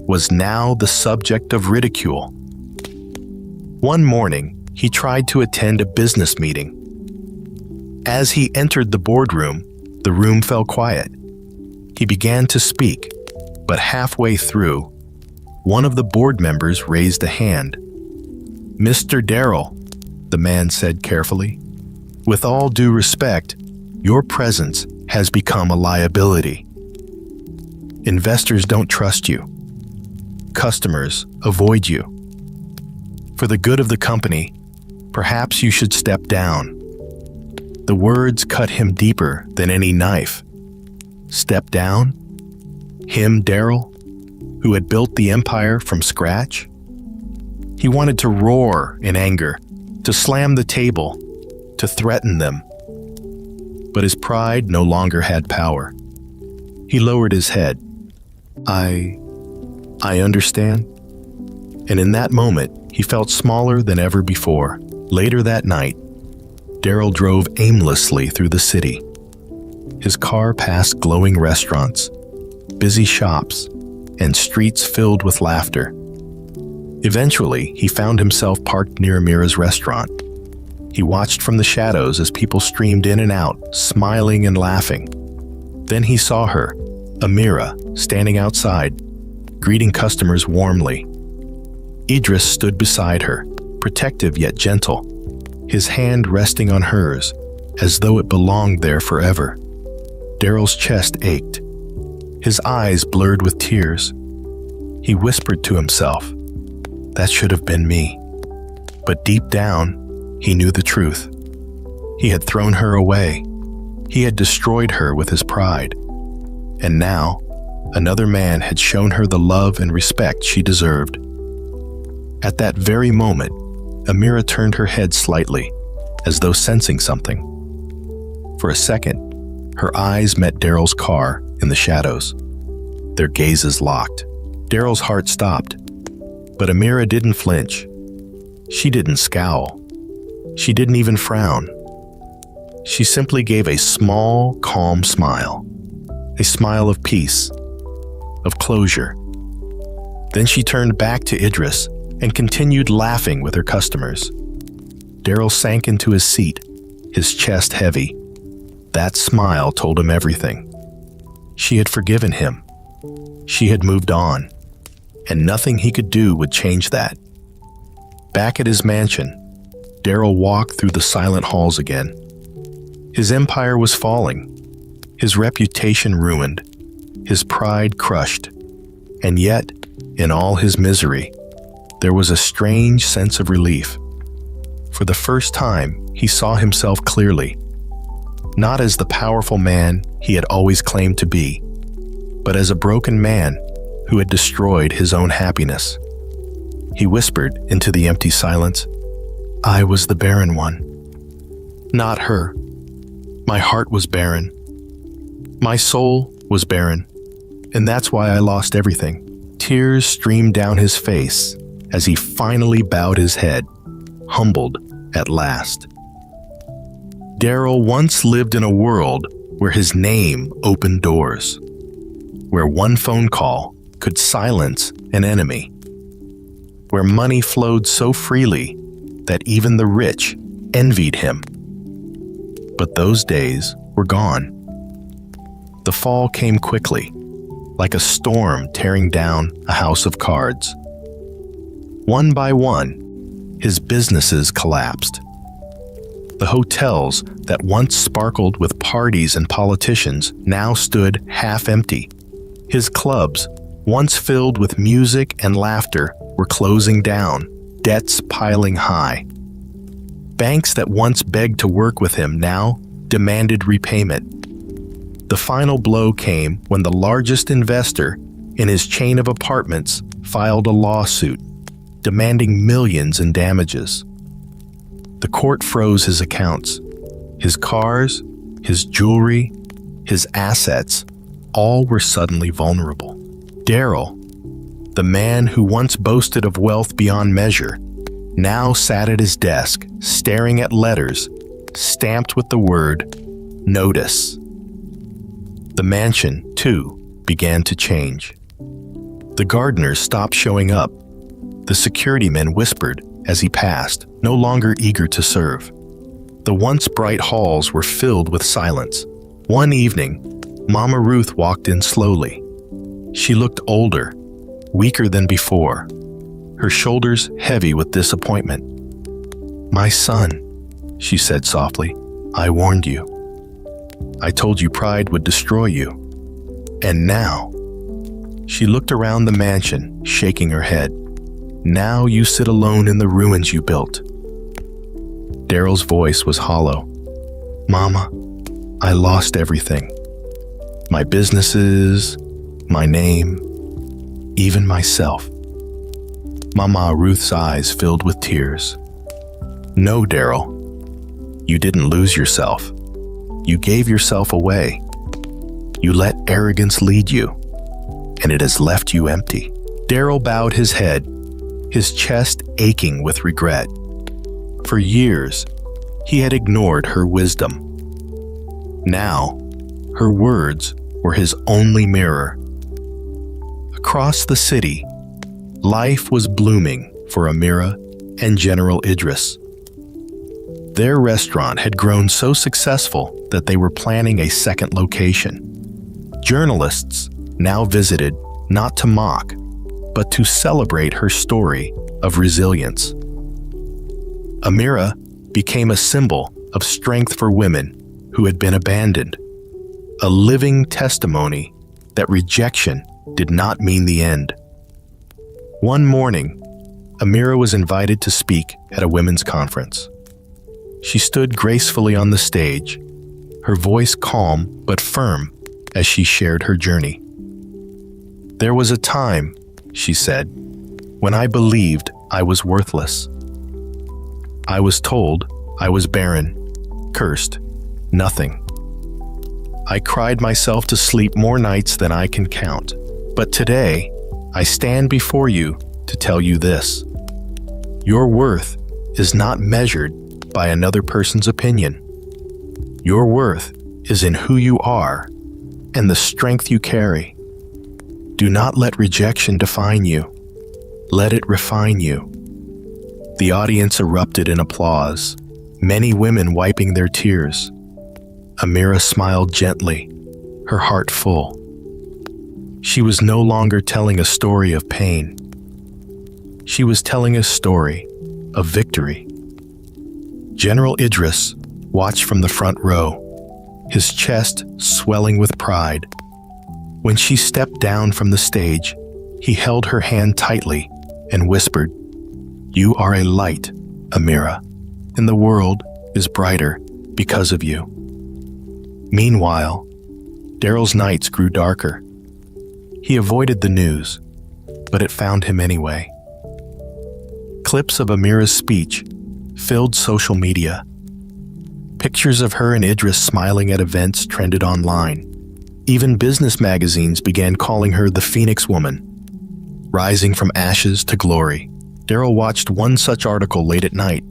was now the subject of ridicule. One morning, he tried to attend a business meeting. As he entered the boardroom, the room fell quiet. He began to speak, but halfway through, one of the board members raised a hand. "Mr. Darrell," the man said carefully, "with all due respect, your presence has become a liability. Investors don't trust you. Customers avoid you. For the good of the company, perhaps you should step down." The words cut him deeper than any knife. Step down? Him, Darrell, who had built the empire from scratch? He wanted to roar in anger, to slam the table, to threaten them. But his pride no longer had power. He lowered his head. I understand. And in that moment, he felt smaller than ever before. Later that night, Daryl drove aimlessly through the city. His car passed glowing restaurants, busy shops, and streets filled with laughter. Eventually, he found himself parked near Amira's restaurant. He watched from the shadows as people streamed in and out, smiling and laughing. Then he saw her, Amira, standing outside, greeting customers warmly. Idris stood beside her, protective yet gentle, his hand resting on hers, as though it belonged there forever. Daryl's chest ached. His eyes blurred with tears. He whispered to himself, "That should have been me." But deep down, he knew the truth. He had thrown her away. He had destroyed her with his pride. And now, another man had shown her the love and respect she deserved. At that very moment, Amira turned her head slightly, as though sensing something. For a second, her eyes met Daryl's car in the shadows. Their gazes locked. Daryl's heart stopped. But Amira didn't flinch. She didn't scowl. She didn't even frown. She simply gave a small, calm smile. A smile of peace, of closure. Then she turned back to Idris and continued laughing with her customers. Daryl sank into his seat, his chest heavy. That smile told him everything. She had forgiven him. She had moved on, and nothing he could do would change that. Back at his mansion, Daryl walked through the silent halls again. His empire was falling, his reputation ruined, his pride crushed, and yet, in all his misery, there was a strange sense of relief. For the first time, he saw himself clearly, not as the powerful man he had always claimed to be, but as a broken man who had destroyed his own happiness. He whispered into the empty silence, "I was the barren one. Not her. My heart was barren. My soul was barren, and that's why I lost everything." Tears streamed down his face as he finally bowed his head, humbled at last. Daryl once lived in a world where his name opened doors, where one phone call could silence an enemy, where money flowed so freely that even the rich envied him. But those days were gone. The fall came quickly, like a storm tearing down a house of cards. One by one, his businesses collapsed. The hotels that once sparkled with parties and politicians now stood half empty. His clubs, once filled with music and laughter, were closing down, debts piling high. Banks that once begged to work with him now demanded repayment. The final blow came when the largest investor in his chain of apartments filed a lawsuit, demanding millions in damages. The court froze his accounts. His cars, his jewelry, his assets, all were suddenly vulnerable. Daryl, the man who once boasted of wealth beyond measure, now sat at his desk, staring at letters stamped with the word "Notice." The mansion, too, began to change. The gardeners stopped showing up. The security men whispered as he passed, no longer eager to serve. The once bright halls were filled with silence. One evening, Mama Ruth walked in slowly. She looked older, weaker than before, her shoulders heavy with disappointment. "My son," she said softly, "I warned you. I told you pride would destroy you. And now," she looked around the mansion, shaking her head, "now you sit alone in the ruins you built." Daryl's voice was hollow. "Mama, I lost everything. My businesses, my name, even myself." Mama Ruth's eyes filled with tears. "No, Daryl, you didn't lose yourself. You gave yourself away. You let arrogance lead you, and it has left you empty." Daryl bowed his head, his chest aching with regret. For years, he had ignored her wisdom. Now, her words were his only mirror. Across the city, life was blooming for Amira and General Idris. Their restaurant had grown so successful that they were planning a second location. Journalists now visited not to mock, but to celebrate her story of resilience. Amira became a symbol of strength for women who had been abandoned, a living testimony that rejection did not mean the end. One morning, Amira was invited to speak at a women's conference. She stood gracefully on the stage, her voice calm but firm as she shared her journey. "There was a time," she said, "when I believed I was worthless. I was told I was barren, cursed, nothing. I cried myself to sleep more nights than I can count. But today, I stand before you to tell you this. Your worth is not measured by another person's opinion. Your worth is in who you are and the strength you carry. Do not let rejection define you. Let it refine you." The audience erupted in applause, many women wiping their tears. Amira smiled gently, her heart full. She was no longer telling a story of pain. She was telling a story of victory. General Idris watched from the front row, his chest swelling with pride. When she stepped down from the stage, he held her hand tightly and whispered, "You are a light, Amira, and the world is brighter because of you." Meanwhile, Daryl's nights grew darker. He avoided the news, but it found him anyway. Clips of Amira's speech filled social media. Pictures of her and Idris smiling at events trended online. Even business magazines began calling her the Phoenix Woman, rising from ashes to glory. Daryl watched one such article late at night,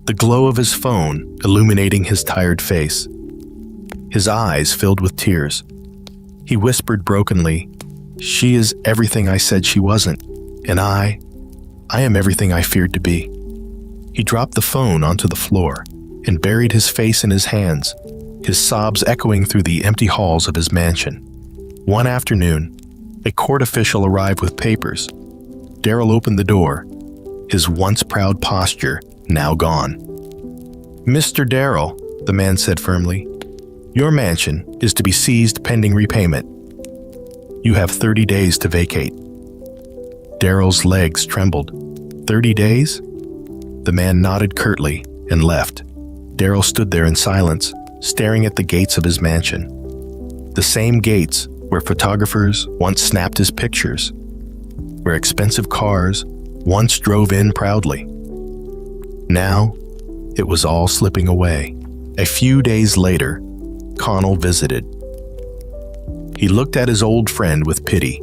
the glow of his phone illuminating his tired face. His eyes filled with tears. He whispered brokenly, "She is everything I said she wasn't, and I am everything I feared to be." He dropped the phone onto the floor and buried his face in his hands, his sobs echoing through the empty halls of his mansion. One afternoon, a court official arrived with papers. Daryl opened the door, his once proud posture now gone. "Mr. Daryl," the man said firmly, "your mansion is to be seized pending repayment. You have 30 days to vacate." Daryl's legs trembled. 30 days? The man nodded curtly and left. Daryl stood there in silence, staring at the gates of his mansion. The same gates where photographers once snapped his pictures, where expensive cars once drove in proudly. Now, it was all slipping away. A few days later, Connell visited. He looked at his old friend with pity.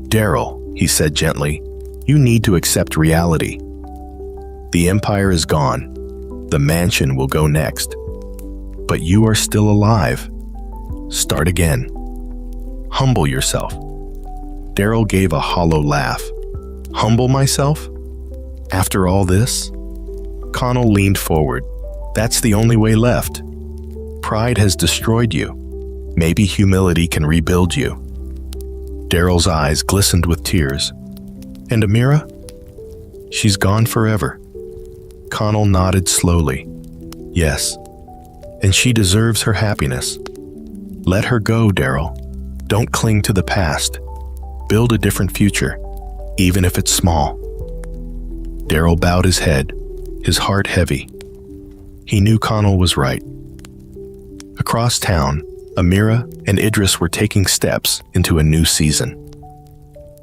"Daryl," he said gently, "you need to accept reality. The empire is gone. The mansion will go next. But you are still alive. Start again. Humble yourself." Daryl gave a hollow laugh. "Humble myself? After all this?" Connell leaned forward. "That's the only way left. Pride has destroyed you. Maybe humility can rebuild you." Daryl's eyes glistened with tears. "And Amira? She's gone forever." Connell nodded slowly. "Yes, and she deserves her happiness. Let her go, Daryl. Don't cling to the past. Build a different future, even if it's small." Daryl bowed his head, his heart heavy. He knew Connell was right. Across town, Amira and Idris were taking steps into a new season.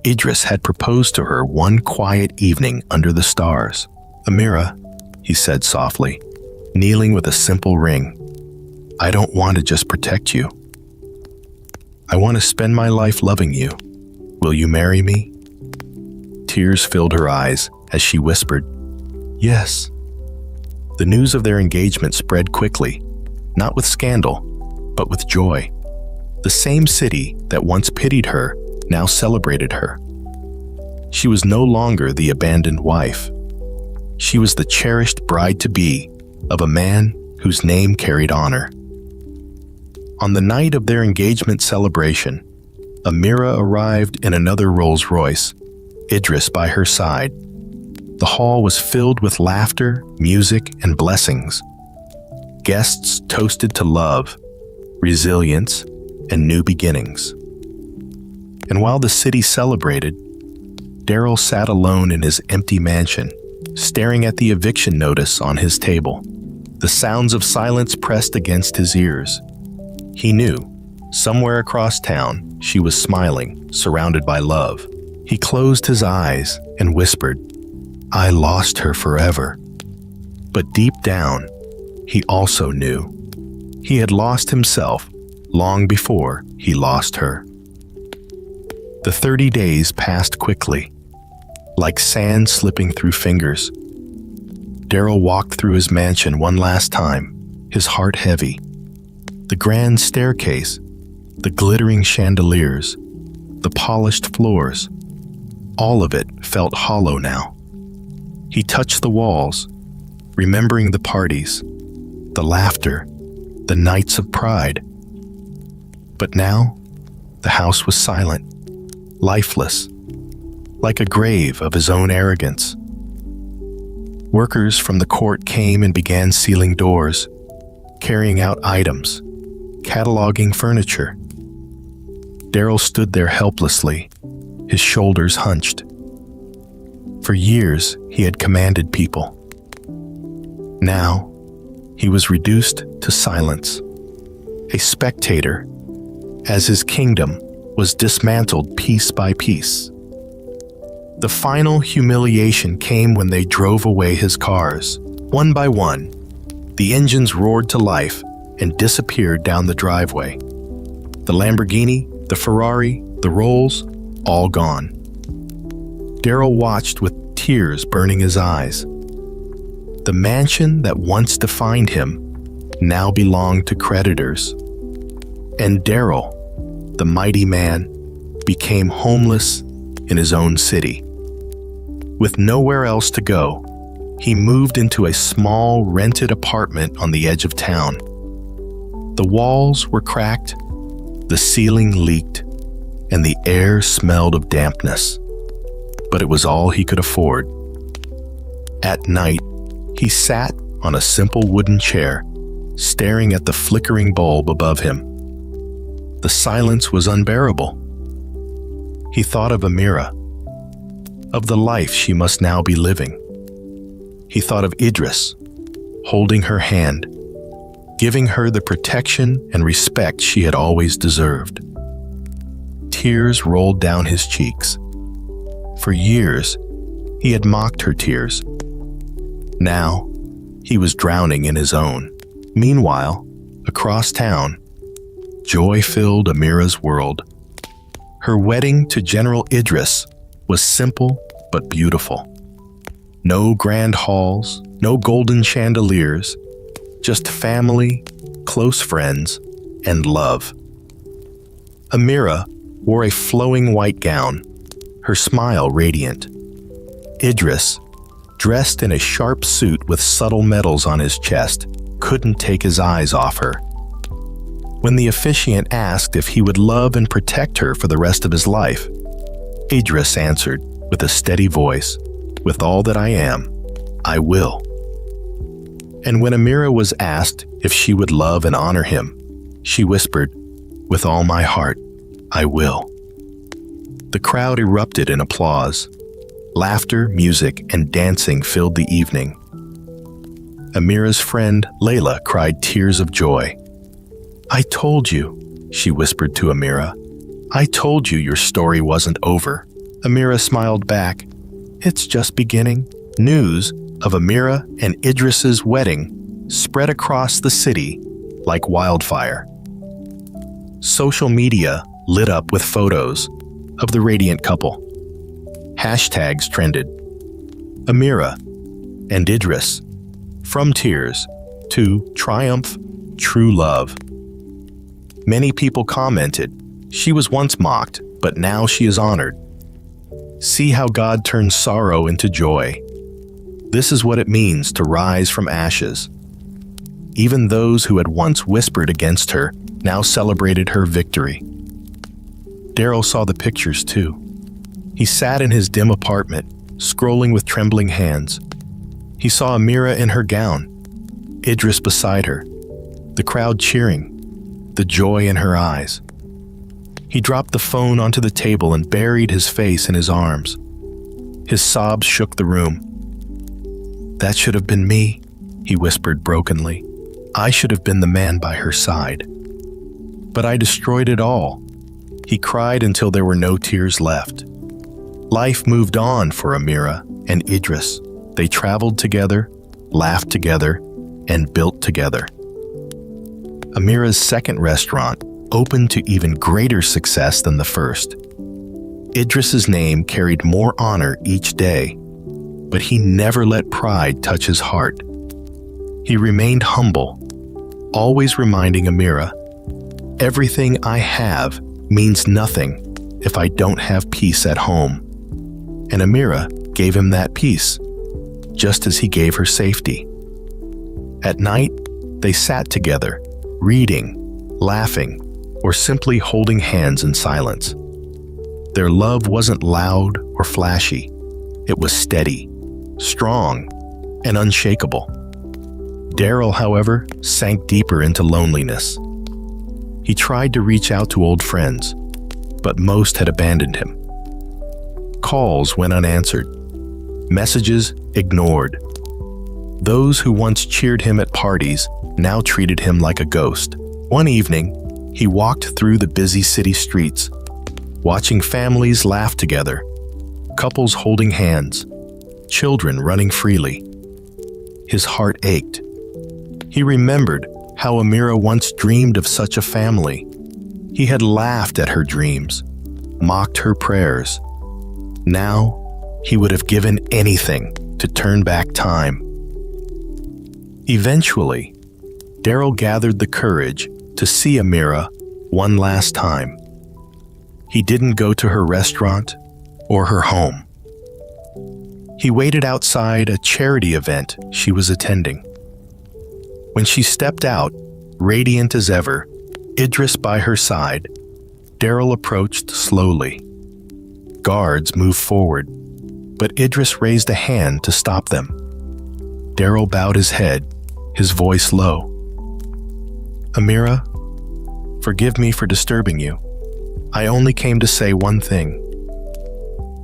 Idris had proposed to her one quiet evening under the stars. "Amira," he said softly, kneeling with a simple ring, I don't want to just protect you. I want to spend my life loving you. Will you marry me?" Tears filled her eyes as she whispered, "Yes." The news of their engagement spread quickly, not with scandal, but with joy. The same city that once pitied her now celebrated her. She was no longer the abandoned wife. She was the cherished bride-to-be of a man whose name carried honor. On the night of their engagement celebration, Amira arrived in another Rolls-Royce, Idris by her side. The hall was filled with laughter, music, and blessings. Guests toasted to love, resilience, and new beginnings. And while the city celebrated, Daryl sat alone in his empty mansion, staring at the eviction notice on his table. The sounds of silence pressed against his ears. He knew, somewhere across town, she was smiling, surrounded by love. He closed his eyes and whispered, "I lost her forever." But deep down, he also knew. He had lost himself long before he lost her. The 30 days passed quickly, like sand slipping through fingers. Daryl walked through his mansion one last time, his heart heavy. The grand staircase, the glittering chandeliers, the polished floors, all of it felt hollow now. He touched the walls, remembering the parties, the laughter, the nights of pride. But now, the house was silent, lifeless, like a grave of his own arrogance. Workers from the court came and began sealing doors, carrying out items, cataloging furniture. Daryl stood there helplessly, his shoulders hunched. For years, he had commanded people. Now, he was reduced to silence, a spectator, as his kingdom was dismantled piece by piece. The final humiliation came when they drove away his cars. One by one, the engines roared to life and disappeared down the driveway. The Lamborghini, the Ferrari, the Rolls, all gone. Daryl watched with tears burning his eyes. The mansion that once defined him now belonged to creditors. And Daryl, the mighty man, became homeless in his own city. With nowhere else to go, he moved into a small rented apartment on the edge of town. The walls were cracked, the ceiling leaked, and the air smelled of dampness. But it was all he could afford. At night, he sat on a simple wooden chair, staring at the flickering bulb above him. The silence was unbearable. He thought of Amira, of the life she must now be living. He thought of Idris, holding her hand, giving her the protection and respect she had always deserved. Tears rolled down his cheeks. For years, he had mocked her tears. Now, he was drowning in his own. Meanwhile, across town, joy filled Amira's world. Her wedding to General Idris was simple but beautiful. No grand halls, no golden chandeliers, just family, close friends, and love. Amira wore a flowing white gown, her smile radiant. Idris, dressed in a sharp suit with subtle medals on his chest, couldn't take his eyes off her. When the officiant asked if he would love and protect her for the rest of his life, Idris answered with a steady voice, "With all that I am, I will." And when Amira was asked if she would love and honor him, she whispered, "With all my heart, I will." The crowd erupted in applause. Laughter, music, and dancing filled the evening. Amira's friend, Layla, cried tears of joy. "I told you," she whispered to Amira. "I told you your story wasn't over." Amira smiled back. "It's just beginning." News of Amira and Idris's wedding spread across the city like wildfire. Social media lit up with photos of the radiant couple. Hashtags trended. Amira and Idris, from tears to triumph, true love. Many people commented, she was once mocked, but now she is honored. See how God turns sorrow into joy. This is what it means to rise from ashes. Even those who had once whispered against her now celebrated her victory. Daryl saw the pictures too. He sat in his dim apartment, scrolling with trembling hands. He saw Amira in her gown, Idris beside her, the crowd cheering, the joy in her eyes. He dropped the phone onto the table and buried his face in his arms. His sobs shook the room. "That should have been me," he whispered brokenly. "I should have been the man by her side. But I destroyed it all." He cried until there were no tears left. Life moved on for Amira and Idris. They traveled together, laughed together, and built together. Amira's second restaurant opened to even greater success than the first. Idris's name carried more honor each day, but he never let pride touch his heart. He remained humble, always reminding Amira, "Everything I have means nothing if I don't have peace at home." And Amira gave him that peace, just as he gave her safety. At night, they sat together, reading, laughing, or simply holding hands in silence. Their love wasn't loud or flashy. It was steady, strong, and unshakable. Daryl, however, sank deeper into loneliness. He tried to reach out to old friends, but most had abandoned him. Calls went unanswered, messages ignored. Those who once cheered him at parties now treated him like a ghost. One evening, he walked through the busy city streets, watching families laugh together, couples holding hands, children running freely. His heart ached. He remembered how Amira once dreamed of such a family. He had laughed at her dreams, mocked her prayers. Now, he would have given anything to turn back time. Eventually, Daryl gathered the courage to see Amira one last time. He didn't go to her restaurant or her home. He waited outside a charity event she was attending. When she stepped out, radiant as ever, Idris by her side, Daryl approached slowly. Guards moved forward, but Idris raised a hand to stop them. Daryl bowed his head, his voice low. "Amira, forgive me for disturbing you. I only came to say one thing."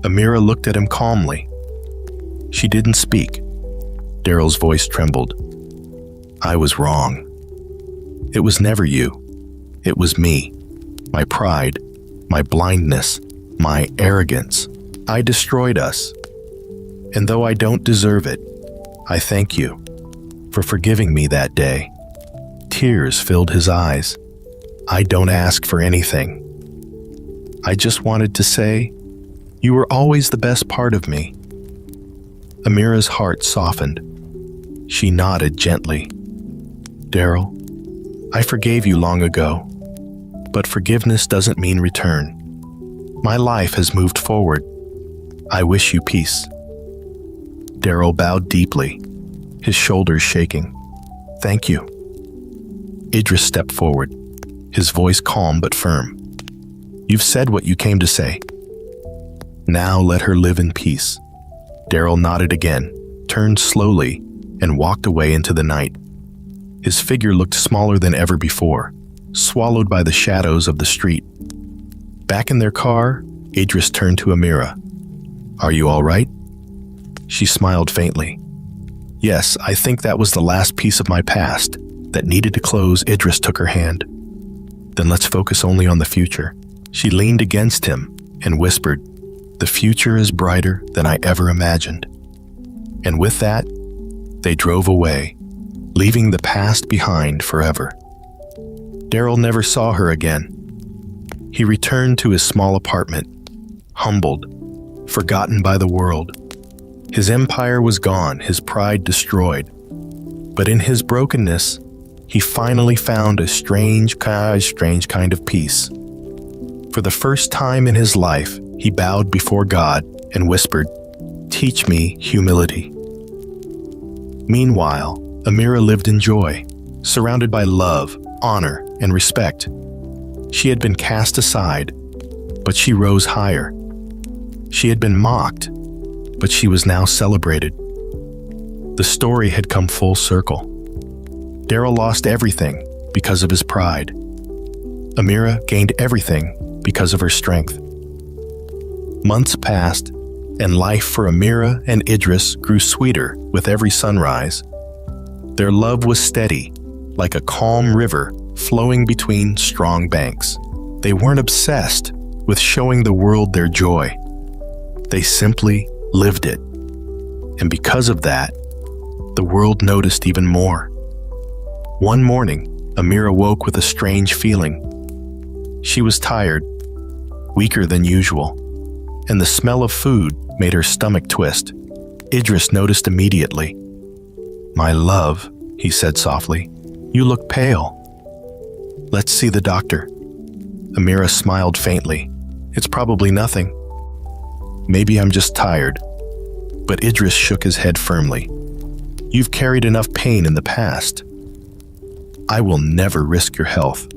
Amira looked at him calmly. She didn't speak. Daryl's voice trembled. "I was wrong. It was never you. It was me. My pride, my blindness, my arrogance. I destroyed us. And though I don't deserve it, I thank you for forgiving me that day." Tears filled his eyes. "I don't ask for anything. I just wanted to say, you were always the best part of me." Amira's heart softened. She nodded gently. "Daryl, I forgave you long ago, but forgiveness doesn't mean return. My life has moved forward. I wish you peace." Daryl bowed deeply, his shoulders shaking. "Thank you." Idris stepped forward, his voice calm but firm. "You've said what you came to say. Now let her live in peace." Daryl nodded again, turned slowly, and walked away into the night. His figure looked smaller than ever before, swallowed by the shadows of the street. Back in their car, Idris turned to Amira. "Are you all right?" She smiled faintly. "Yes, I think that was the last piece of my past that needed to close." Idris took her hand. "Then let's focus only on the future." She leaned against him and whispered, "The future is brighter than I ever imagined." And with that, they drove away, leaving the past behind forever. Daryl never saw her again. He returned to his small apartment, humbled, forgotten by the world. His empire was gone, his pride destroyed. But in his brokenness, he finally found a strange kind of peace. For the first time in his life, he bowed before God and whispered, "Teach me humility." Meanwhile, Amira lived in joy, surrounded by love, honor, and respect. She had been cast aside, but she rose higher. She had been mocked, but she was now celebrated. The story had come full circle. Daryl lost everything because of his pride. Amira gained everything because of her strength. Months passed, and life for Amira and Idris grew sweeter with every sunrise. Their love was steady, like a calm river flowing between strong banks. They weren't obsessed with showing the world their joy. They simply lived it. And because of that, the world noticed even more. One morning, Amira woke with a strange feeling. She was tired, weaker than usual, and the smell of food made her stomach twist. Idris noticed immediately. "My love," he said softly, "you look pale. Let's see the doctor." Amira smiled faintly. "It's probably nothing. Maybe I'm just tired." But Idris shook his head firmly. "You've carried enough pain in the past. I will never risk your health.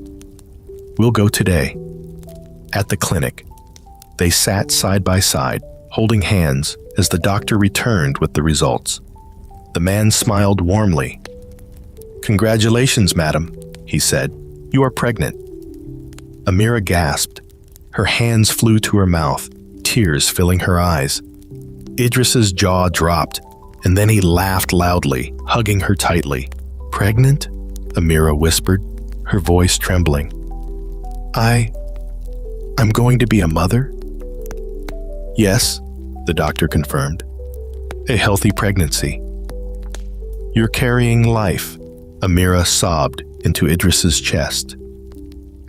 We'll go today." At the clinic, they sat side by side, holding hands as the doctor returned with the results. The man smiled warmly. "Congratulations, madam," he said. "You are pregnant." Amira gasped. Her hands flew to her mouth, tears filling her eyes. Idris's jaw dropped, and then he laughed loudly, hugging her tightly. "Pregnant?" Amira whispered, her voice trembling. I'm going to be a mother?" "Yes," the doctor confirmed. "A healthy pregnancy." "You're carrying life," Amira sobbed into Idris's chest.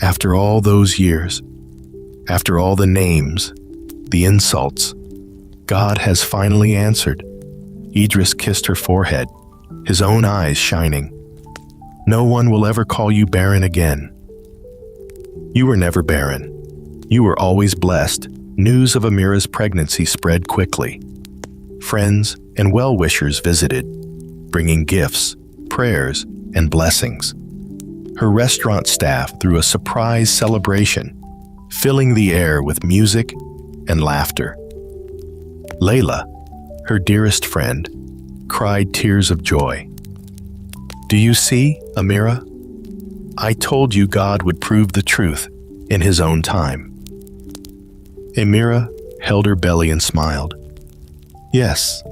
"After all those years, after all the names, the insults, God has finally answered." Idris kissed her forehead, his own eyes shining. "No one will ever call you barren again." "You were never barren. You were always blessed." News of Amira's pregnancy spread quickly. Friends and well-wishers visited, bringing gifts, prayers, and blessings. Her restaurant staff threw a surprise celebration, filling the air with music and laughter. Layla, her dearest friend, cried tears of joy. "Do you see, Amira? I told you God would prove the truth in His own time." Amira held her belly and smiled. "Yes,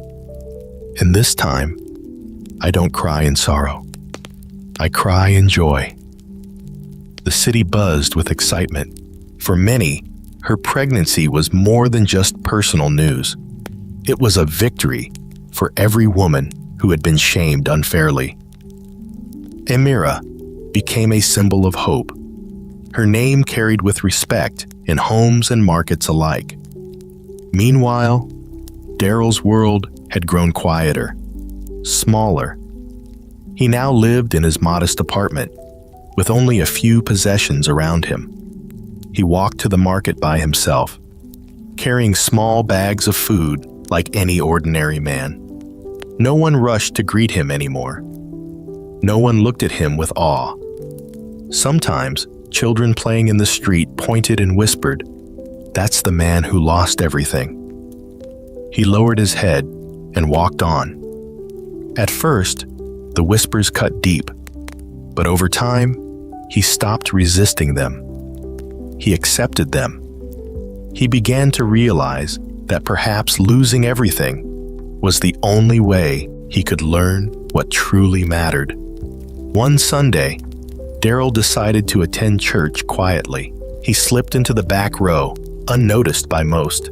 and this time, I don't cry in sorrow. I cry in joy." The city buzzed with excitement. For many, her pregnancy was more than just personal news. It was a victory for every woman who had been shamed unfairly. Amira became a symbol of hope. Her name carried with respect in homes and markets alike. Meanwhile, Daryl's world had grown quieter, smaller. He now lived in his modest apartment, with only a few possessions around him. He walked to the market by himself, carrying small bags of food like any ordinary man. No one rushed to greet him anymore. No one looked at him with awe. Sometimes, children playing in the street pointed and whispered, "That's the man who lost everything." He lowered his head and walked on. At first, the whispers cut deep, but over time, he stopped resisting them. He accepted them. He began to realize that perhaps losing everything was the only way he could learn what truly mattered. One Sunday, Daryl decided to attend church quietly. He slipped into the back row, unnoticed by most.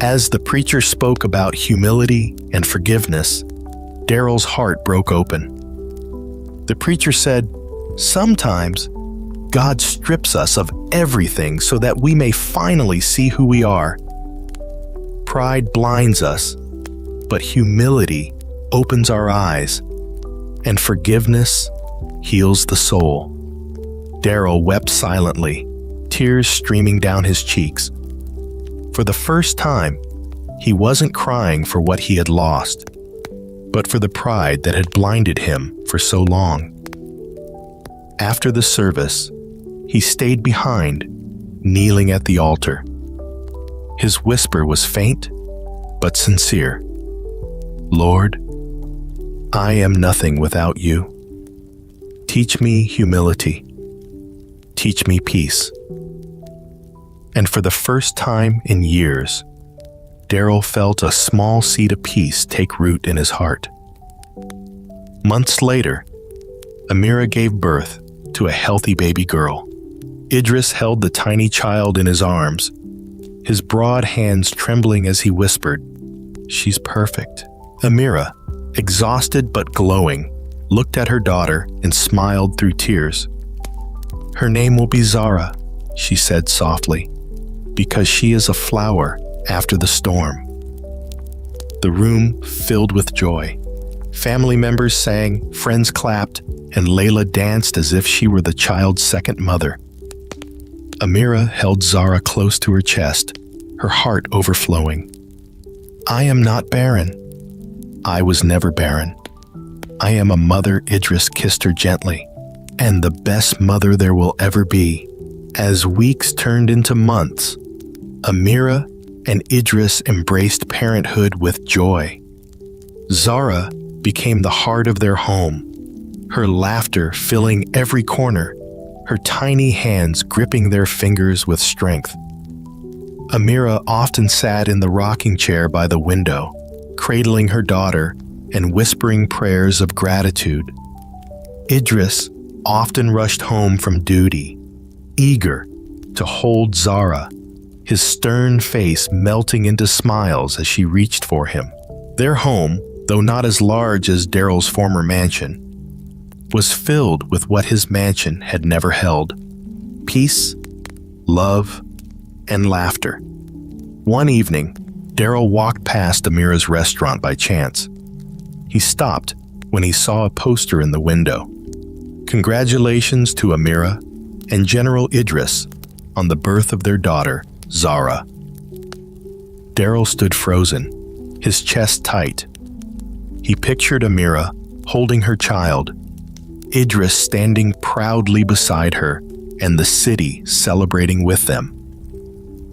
As the preacher spoke about humility and forgiveness, Daryl's heart broke open. The preacher said, "Sometimes God strips us of everything so that we may finally see who we are. Pride blinds us, but humility opens our eyes, and forgiveness heals the soul. Daryl wept silently, tears streaming down his cheeks. For the first time, he wasn't crying for what he had lost, but for the pride that had blinded him for so long. After the service, he stayed behind, kneeling at the altar. His whisper was faint, but sincere. Lord, I am nothing without you. Teach me humility. Teach me peace. And for the first time in years, Daryl felt a small seed of peace take root in his heart. Months later, Amira gave birth to a healthy baby girl. Idris held the tiny child in his arms, his broad hands trembling as he whispered, "She's perfect." Amira, exhausted but glowing, looked at her daughter and smiled through tears. "Her name will be Zara," she said softly, "because she is a flower after the storm." The room filled with joy. Family members sang, friends clapped, and Layla danced as if she were the child's second mother. Amira held Zara close to her chest, her heart overflowing. "I am not barren. I was never barren. I am a mother," Idris kissed her gently, "and the best mother there will ever be." As weeks turned into months, Amira and Idris embraced parenthood with joy. Zara became the heart of their home, her laughter filling every corner, her tiny hands gripping their fingers with strength. Amira often sat in the rocking chair by the window, cradling her daughter and whispering prayers of gratitude. Idris often rushed home from duty, eager to hold Zara, his stern face melting into smiles as she reached for him. Their home, though not as large as Daryl's former mansion, was filled with what his mansion had never held: peace, love, and laughter. One evening, Daryl walked past Amira's restaurant by chance. He stopped when he saw a poster in the window. Congratulations to Amira and General Idris on the birth of their daughter, Zara. Daryl stood frozen, his chest tight. He pictured Amira holding her child, Idris standing proudly beside her, and the city celebrating with them.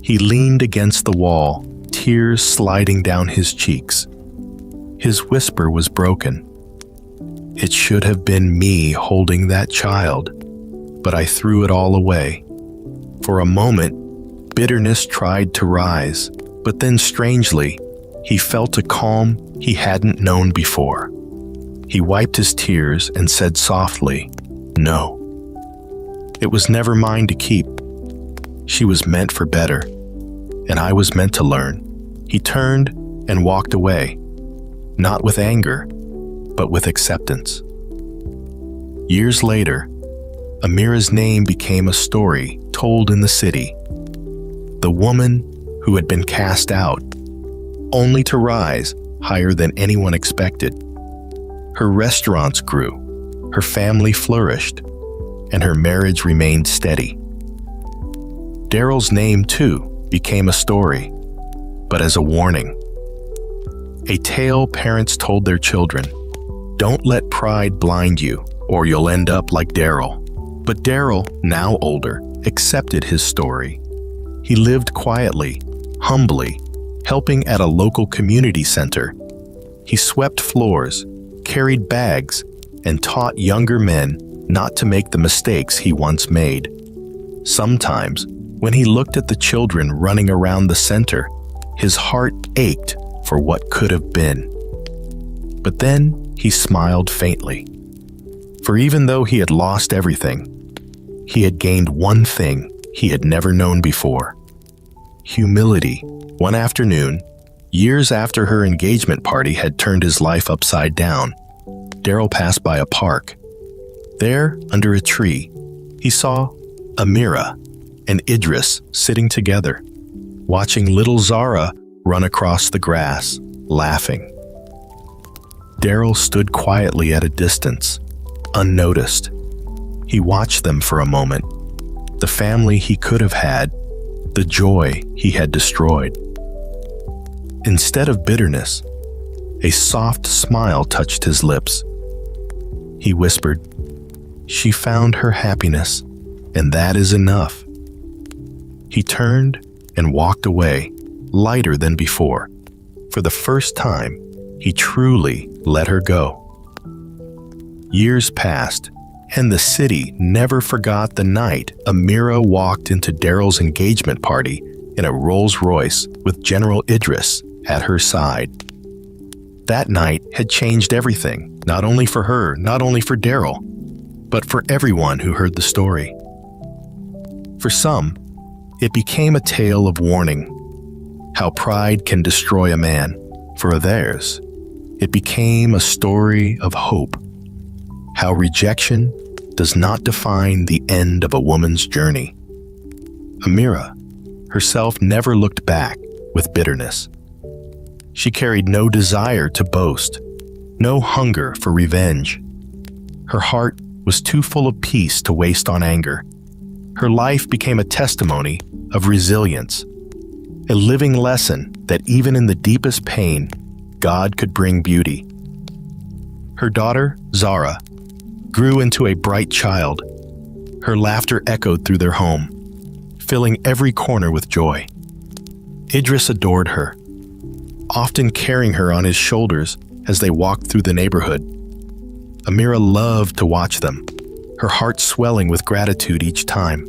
He leaned against the wall, tears sliding down his cheeks. His whisper was broken. "It should have been me holding that child, but I threw it all away." For a moment, bitterness tried to rise, but then strangely, he felt a calm he hadn't known before. He wiped his tears and said softly, "No. It was never mine to keep. She was meant for better, and I was meant to learn." He turned and walked away, not with anger, but with acceptance. Years later, Amira's name became a story told in the city. The woman who had been cast out, only to rise higher than anyone expected. Her restaurants grew, her family flourished, and her marriage remained steady. Daryl's name, too, became a story, but as a warning. A tale parents told their children: "Don't let pride blind you, or you'll end up like Daryl." But Daryl, now older, accepted his story. He lived quietly, humbly, helping at a local community center. He swept floors, carried bags, and taught younger men not to make the mistakes he once made. Sometimes, when he looked at the children running around the center, his heart ached for what could have been. But then he smiled faintly. For even though he had lost everything, he had gained one thing he had never known before: humility. One afternoon, years after her engagement party had turned his life upside down, Daryl passed by a park. There, under a tree, he saw Amira and Idris sitting together, watching little Zara run across the grass, laughing. Daryl stood quietly at a distance, unnoticed. He watched them for a moment, the family he could have had, the joy he had destroyed. Instead of bitterness, a soft smile touched his lips. He whispered, "She found her happiness, and that is enough." He turned and walked away, lighter than before. For the first time, he truly let her go. Years passed, and the city never forgot the night Amira walked into Daryl's engagement party in a Rolls-Royce with General Idris at her side. That night had changed everything, not only for her, not only for Daryl, but for everyone who heard the story. For some, it became a tale of warning, how pride can destroy a man. For others, it became a story of hope, how rejection does not define the end of a woman's journey. Amira herself never looked back with bitterness. She carried no desire to boast, no hunger for revenge. Her heart was too full of peace to waste on anger. Her life became a testimony of resilience, a living lesson that even in the deepest pain, God could bring beauty. Her daughter, Zara, grew into a bright child. Her laughter echoed through their home, filling every corner with joy. Idris adored her, often carrying her on his shoulders as they walked through the neighborhood. Amira loved to watch them, her heart swelling with gratitude each time.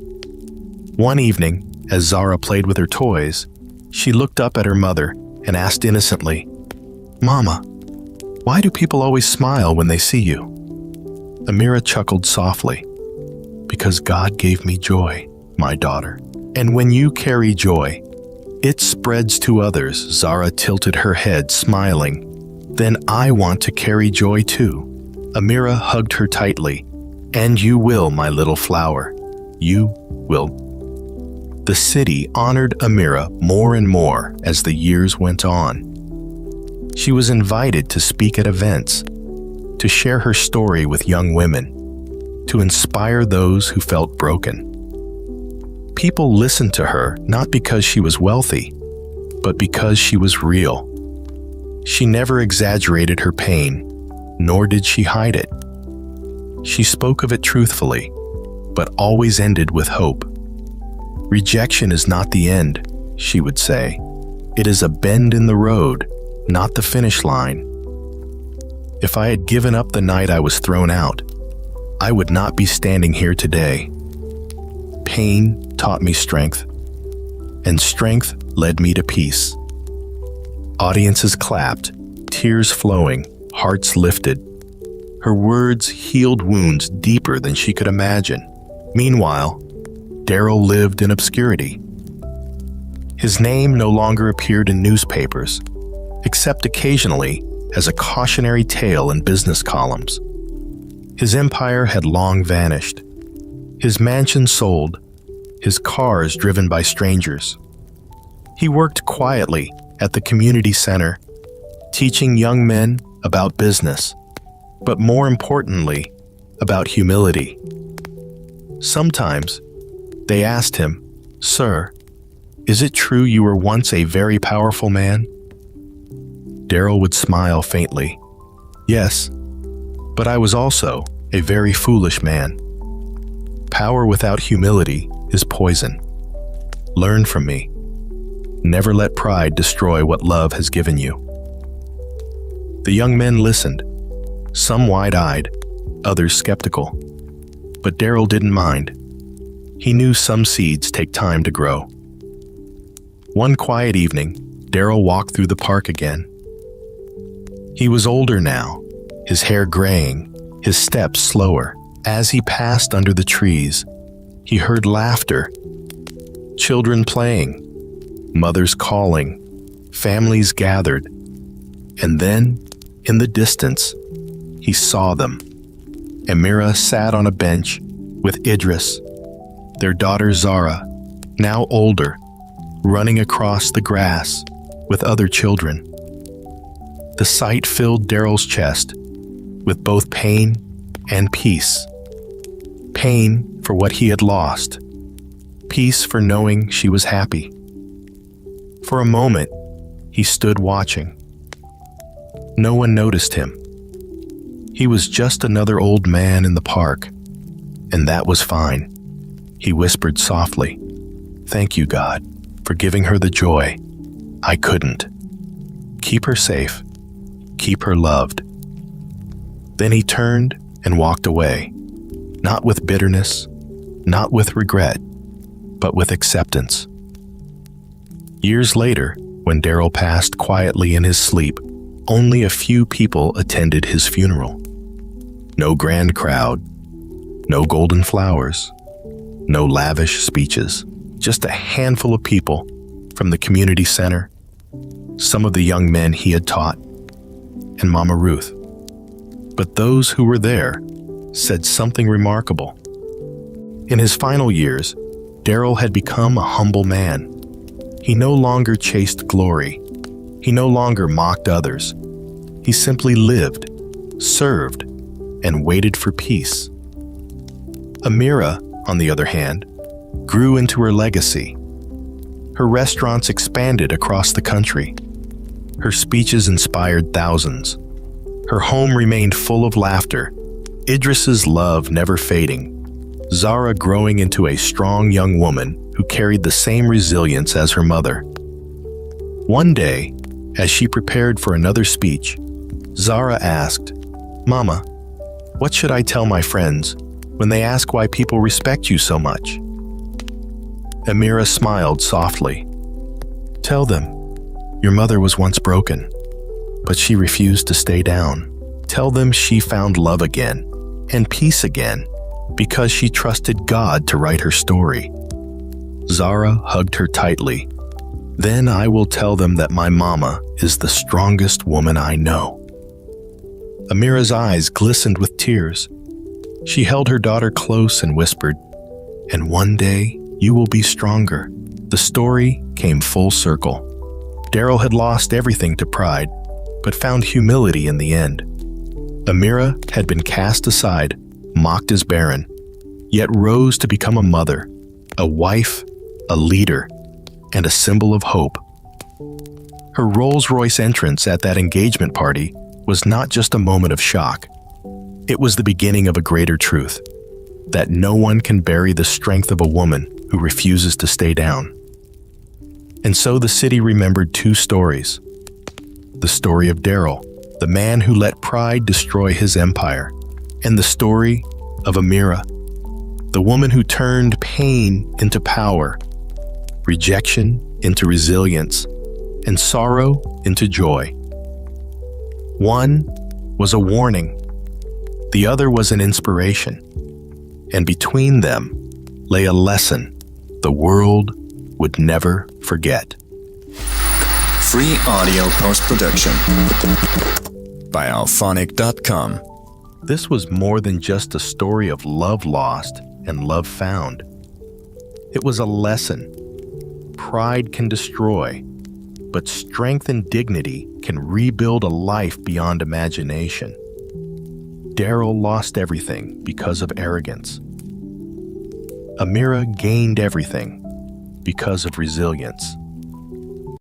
One evening, as Zara played with her toys, she looked up at her mother and asked innocently, "Mama, why do people always smile when they see you?" Amira chuckled softly, "Because God gave me joy, my daughter. And when you carry joy, it spreads to others." Zara tilted her head, smiling. "Then I want to carry joy too." Amira hugged her tightly. "And you will, my little flower. You will." The city honored Amira more and more as the years went on. She was invited to speak at events, to share her story with young women, to inspire those who felt broken. People listened to her not because she was wealthy, but because she was real. She never exaggerated her pain, nor did she hide it. She spoke of it truthfully, but always ended with hope. "Rejection is not the end," she would say. "It is a bend in the road, not the finish line. If I had given up the night I was thrown out, I would not be standing here today. Pain taught me strength, and strength led me to peace." Audiences clapped, tears flowing, hearts lifted. Her words healed wounds deeper than she could imagine. Meanwhile, Daryl lived in obscurity. His name no longer appeared in newspapers, except occasionally as a cautionary tale in business columns. His empire had long vanished. His mansion sold, his cars driven by strangers. He worked quietly at the community center, teaching young men about business, but more importantly, about humility. Sometimes they asked him, "Sir, is it true you were once a very powerful man?" Daryl would smile faintly. "Yes, but I was also a very foolish man. Power without humility is poison. Learn from me. Never let pride destroy what love has given you." The young men listened, some wide-eyed, others skeptical. But Daryl didn't mind. He knew some seeds take time to grow. One quiet evening, Daryl walked through the park again. He was older now, his hair graying, his steps slower. As he passed under the trees, he heard laughter, children playing, mothers calling, families gathered. And then, in the distance, he saw them. Amira sat on a bench with Idris. their daughter Zara, now older, running across the grass with other children. The sight filled Daryl's chest with both pain and peace. Pain for what he had lost, peace for knowing she was happy. For a moment, he stood watching. No one noticed him. He was just another old man in the park, and that was fine. He whispered softly, "Thank you, God, for giving her the joy I couldn't. Keep her safe. Keep her loved." Then he turned and walked away, not with bitterness, not with regret, but with acceptance. Years later, when Daryl passed quietly in his sleep, only a few people attended his funeral. No grand crowd, no golden flowers, no lavish speeches, just a handful of people from the community center, some of the young men he had taught, and Mama Ruth. But those who were there said something remarkable. In his final years, Daryl had become a humble man. He no longer chased glory. He no longer mocked others. He simply lived, served, and waited for peace. Amira, on the other hand, grew into her legacy. Her restaurants expanded across the country. Her speeches inspired thousands. Her home remained full of laughter, Idris's love never fading, Zara growing into a strong young woman who carried the same resilience as her mother. One day, as she prepared for another speech, Zara asked, "Mama, what should I tell my friends when they ask why people respect you so much?" Amira smiled softly. "Tell them, your mother was once broken, but she refused to stay down. Tell them she found love again and peace again because she trusted God to write her story." Zara hugged her tightly. "Then I will tell them that my mama is the strongest woman I know." Amira's eyes glistened with tears. She held her daughter close and whispered, "And one day you will be stronger." The story came full circle. Daryl had lost everything to pride, but found humility in the end. Amira had been cast aside, mocked as barren, yet rose to become a mother, a wife, a leader, and a symbol of hope. Her Rolls-Royce entrance at that engagement party was not just a moment of shock. It was the beginning of a greater truth, that no one can bury the strength of a woman who refuses to stay down. And so the city remembered two stories. The story of Daryl, the man who let pride destroy his empire, and the story of Amira, the woman who turned pain into power, rejection into resilience, and sorrow into joy. One was a warning, the other was an inspiration, and between them lay a lesson the world would never forget. Free audio post-production by alphonic.com. This was more than just a story of love lost and love found. It was a lesson. Pride can destroy, but strength and dignity can rebuild a life beyond imagination. Daryl lost everything because of arrogance. Amira gained everything because of resilience.